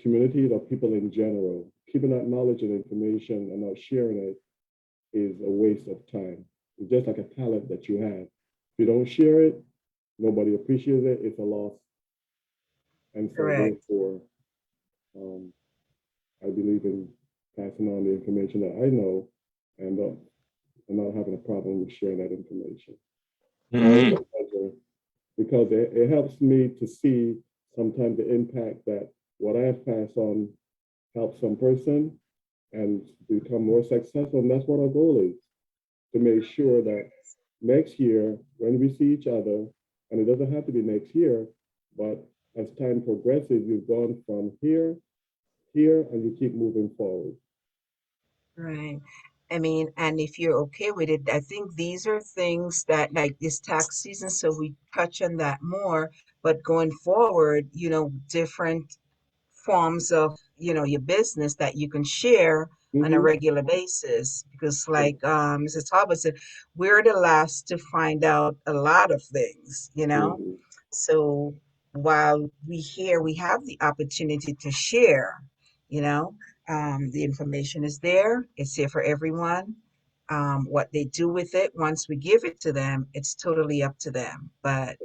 communities or people in general. Keeping that knowledge and information and not sharing it is a waste of time. It's just like a talent that you have. If you don't share it, nobody appreciates it, it's a loss. And so Correct. therefore, I believe in passing on the information that I know and not having a problem with sharing that information. Mhm. It's a pleasure because it helps me to see sometimes the impact that what I have passed on helps some person and become more successful. And that's what our goal is, to make sure that next year, when we see each other, and it doesn't have to be next year, but as time progresses, you've gone from here, and you keep moving forward. Right. I mean, and if you're okay with it, I think these are things that like this tax season, so we touch on that more. But going forward, different forms of, your business that you can share on a regular basis. Because like Mrs. Talbot said, we're the last to find out a lot of things. So while we have the opportunity to share, the information is there, it's here for everyone. What they do with it, once we give it to them, it's totally up to them. But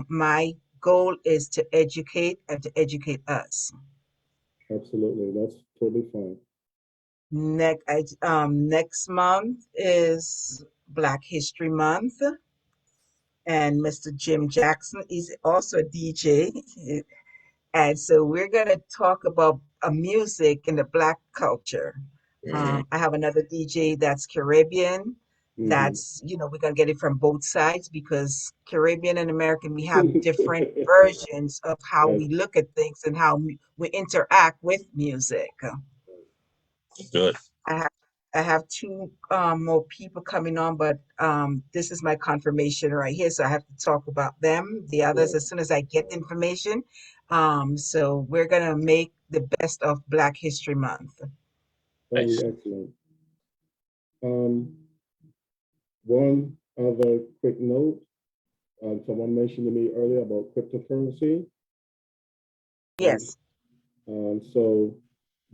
my goal is to educate and to educate us. Absolutely, that's totally fine. Next month is Black History Month, and Mr. Jim Jackson is also a DJ. And so we're going to talk about music in the Black culture. I have another DJ that's Caribbean. That's, we're going to get it from both sides because Caribbean and American, we have different versions of how we look at things and how we interact with music. Good. I have two more people coming on, but this is my confirmation right here, so I have to talk about them. The others, as soon as I get the information. So we're gonna make the best of Black History Month. That'd be excellent. One other quick note. Someone mentioned to me earlier about cryptocurrency. Yes. So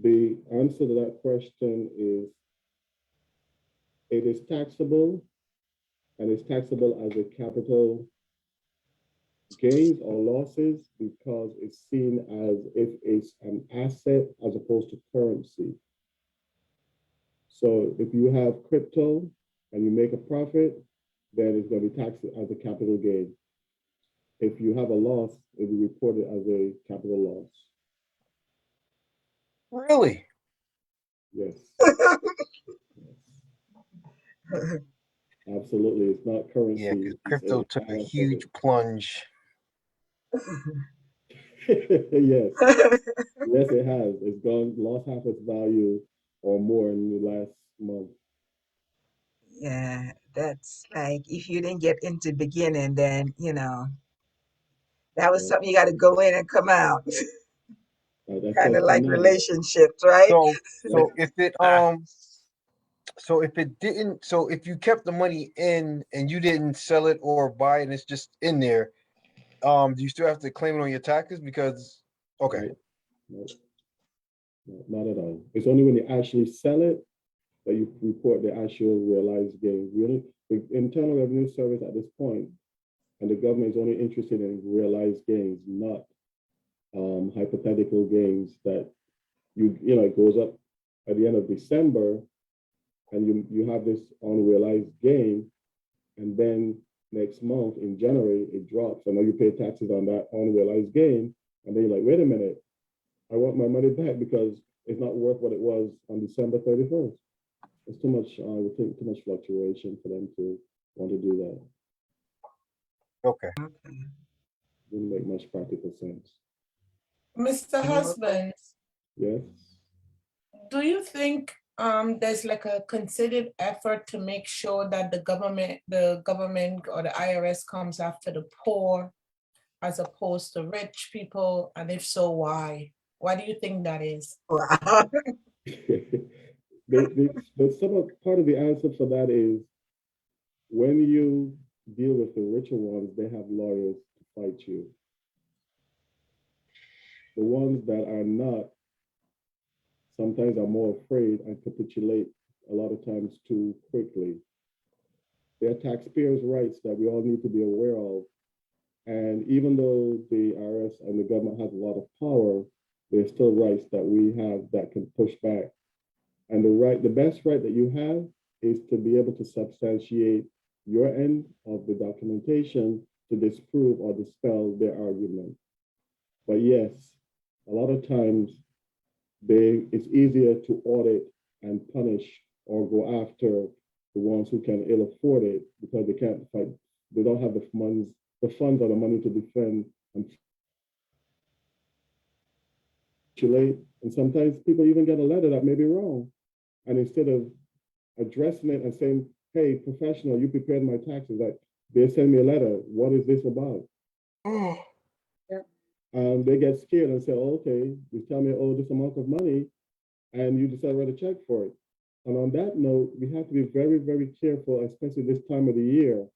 the answer to that question is it is taxable, and it's taxable as a capital gains or losses because it's seen as if it's an asset as opposed to currency. So if you have crypto and you make a profit, then it's going to be taxed as a capital gain. If you have a loss, it will be reported as a capital loss. Really? Yes. Absolutely. It's not currency. Yeah, because crypto took a huge plunge. Yes. Yes, it has. It's lost half its value or more in the last month. Yeah, that's like if you didn't get into the beginning, then that was something you got to go in and come out. Kind of like relationships, right? So if if you kept the money in and you didn't sell it or buy it and it's just in there, do you still have to claim it on your taxes? Because No, not at all. It's only when you actually sell it that you report the actual realized gain. Really, the Internal Revenue Service at this point, and the government is only interested in realized gains, not hypothetical gains that it goes up at the end of December, and you have this unrealized gain, and then next month in January it drops, and now you pay taxes on that unrealized gain, and then you're like, wait a minute, I want my money back because it's not worth what it was on December 31st. It's too much, I would think, too much fluctuation for them to want to do that. Okay. Wouldn't make much practical sense. Mr. Husband. Yes. Do you think there's like a considered effort to make sure that the government or the IRS comes after the poor as opposed to rich people? And if so, why? Why do you think that is? Part of the answer for that is when you deal with the richer ones, they have lawyers to fight you. The ones that are not sometimes are more afraid and capitulate a lot of times too quickly. There are taxpayers' rights that we all need to be aware of. And even though the IRS and the government has a lot of power, there's still rights that we have that can push back. And the best right that you have is to be able to substantiate your end of the documentation to disprove or dispel their argument. But yes, a lot of times it's easier to audit and punish or go after the ones who can ill afford it because they can't fight. They don't have the funds or the money to defend and calculate. And sometimes people even get a letter that may be wrong. And instead of addressing it and saying, hey, professional, you prepared my taxes, like they send me a letter, what is this about? They get scared and say, oh, okay, you tell me, oh, this amount of money, and you decide to write a check for it. And on that note, we have to be very, very careful, especially this time of the year,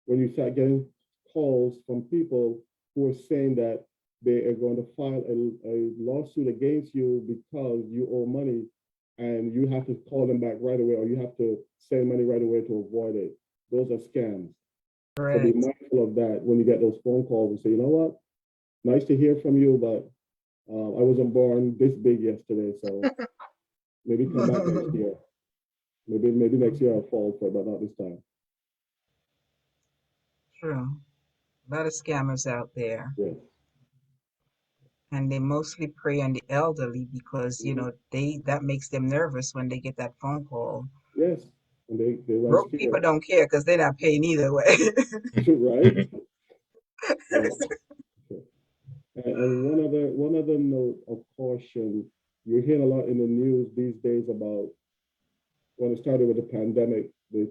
when you start getting calls from people who are saying that they are going to file a lawsuit against you because you owe money. and you have to call them back right away, or you have to send money right away to avoid it. Those are scams. So be Correct. mindful of that when you get those phone calls and say, you know what, nice to hear from you, but I wasn't born this big yesterday, so maybe come back next year. Maybe next year I'll fall for it, but not this time. True. A lot of scammers out there, Yes. and they mostly prey on the elderly because that makes them nervous when they get that phone call. Yes. And they run Broke people scared. don't care because they're not paying either way. Right? Right. Okay. And one other note of caution, you're hearing a lot in the news these days about when it started with the pandemic, the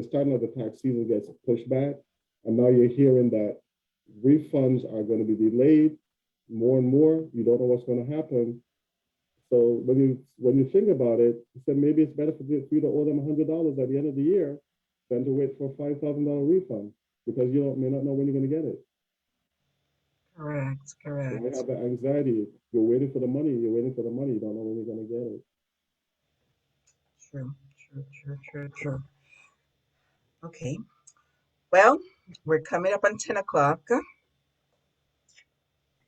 starting of the tax season gets pushed back. And now you're hearing that refunds are going to be delayed more and more. You don't know what's going to happen. So when you think about it, you said maybe it's better for you to owe them $100 at the end of the year than to wait for a $5,000 refund because you may not know when you're going to get it. Correct, So correct. I have the anxiety. You're waiting for the money. You're waiting for the money. You don't know when you're going to get it. True, true, true, true, true. Okay. Well, we're coming up on 10 o'clock,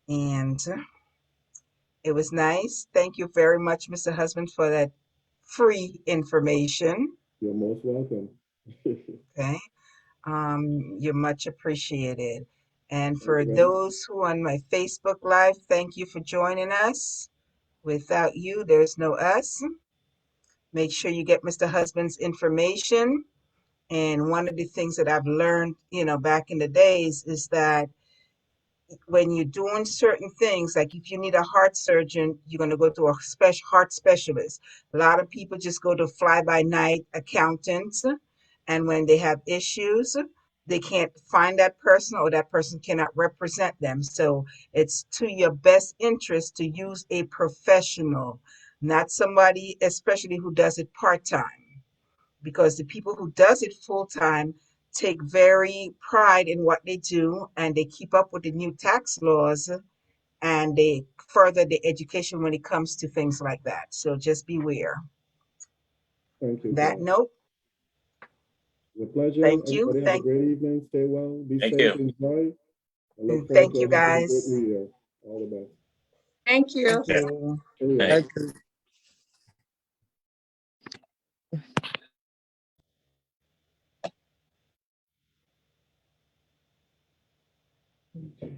and it was nice. Thank you very much, Mr. Husband, for that free information. You're most welcome. Okay. You're much appreciated. And Thank for you very much. those who are on my Facebook Live, thank you for joining us. Without you, there's no us. Make sure you get Mr. Husband's information. And one of the things that I've learned, back in the days is that when you're doing certain things, like if you need a heart surgeon, you're going to go to a special heart specialist. A lot of people just go to fly-by-night accountants, and when they have issues, they can't find that person or that person cannot represent them. So it's to your best interest to use a professional, not somebody, especially who does it part-time, because the people who does it full-time take very pride in what they do, and they keep up with the new tax laws, and they further the education when it comes to things like that. So just beware. Thank you. On that note, It's a pleasure. thank you. Everybody have a great evening. Stay well. Be Thank safe. you. Enjoy. I look forward Thank to you, having a great guys. new year. All the best. Thank you. Thank you. Cheerio. Thank Okay.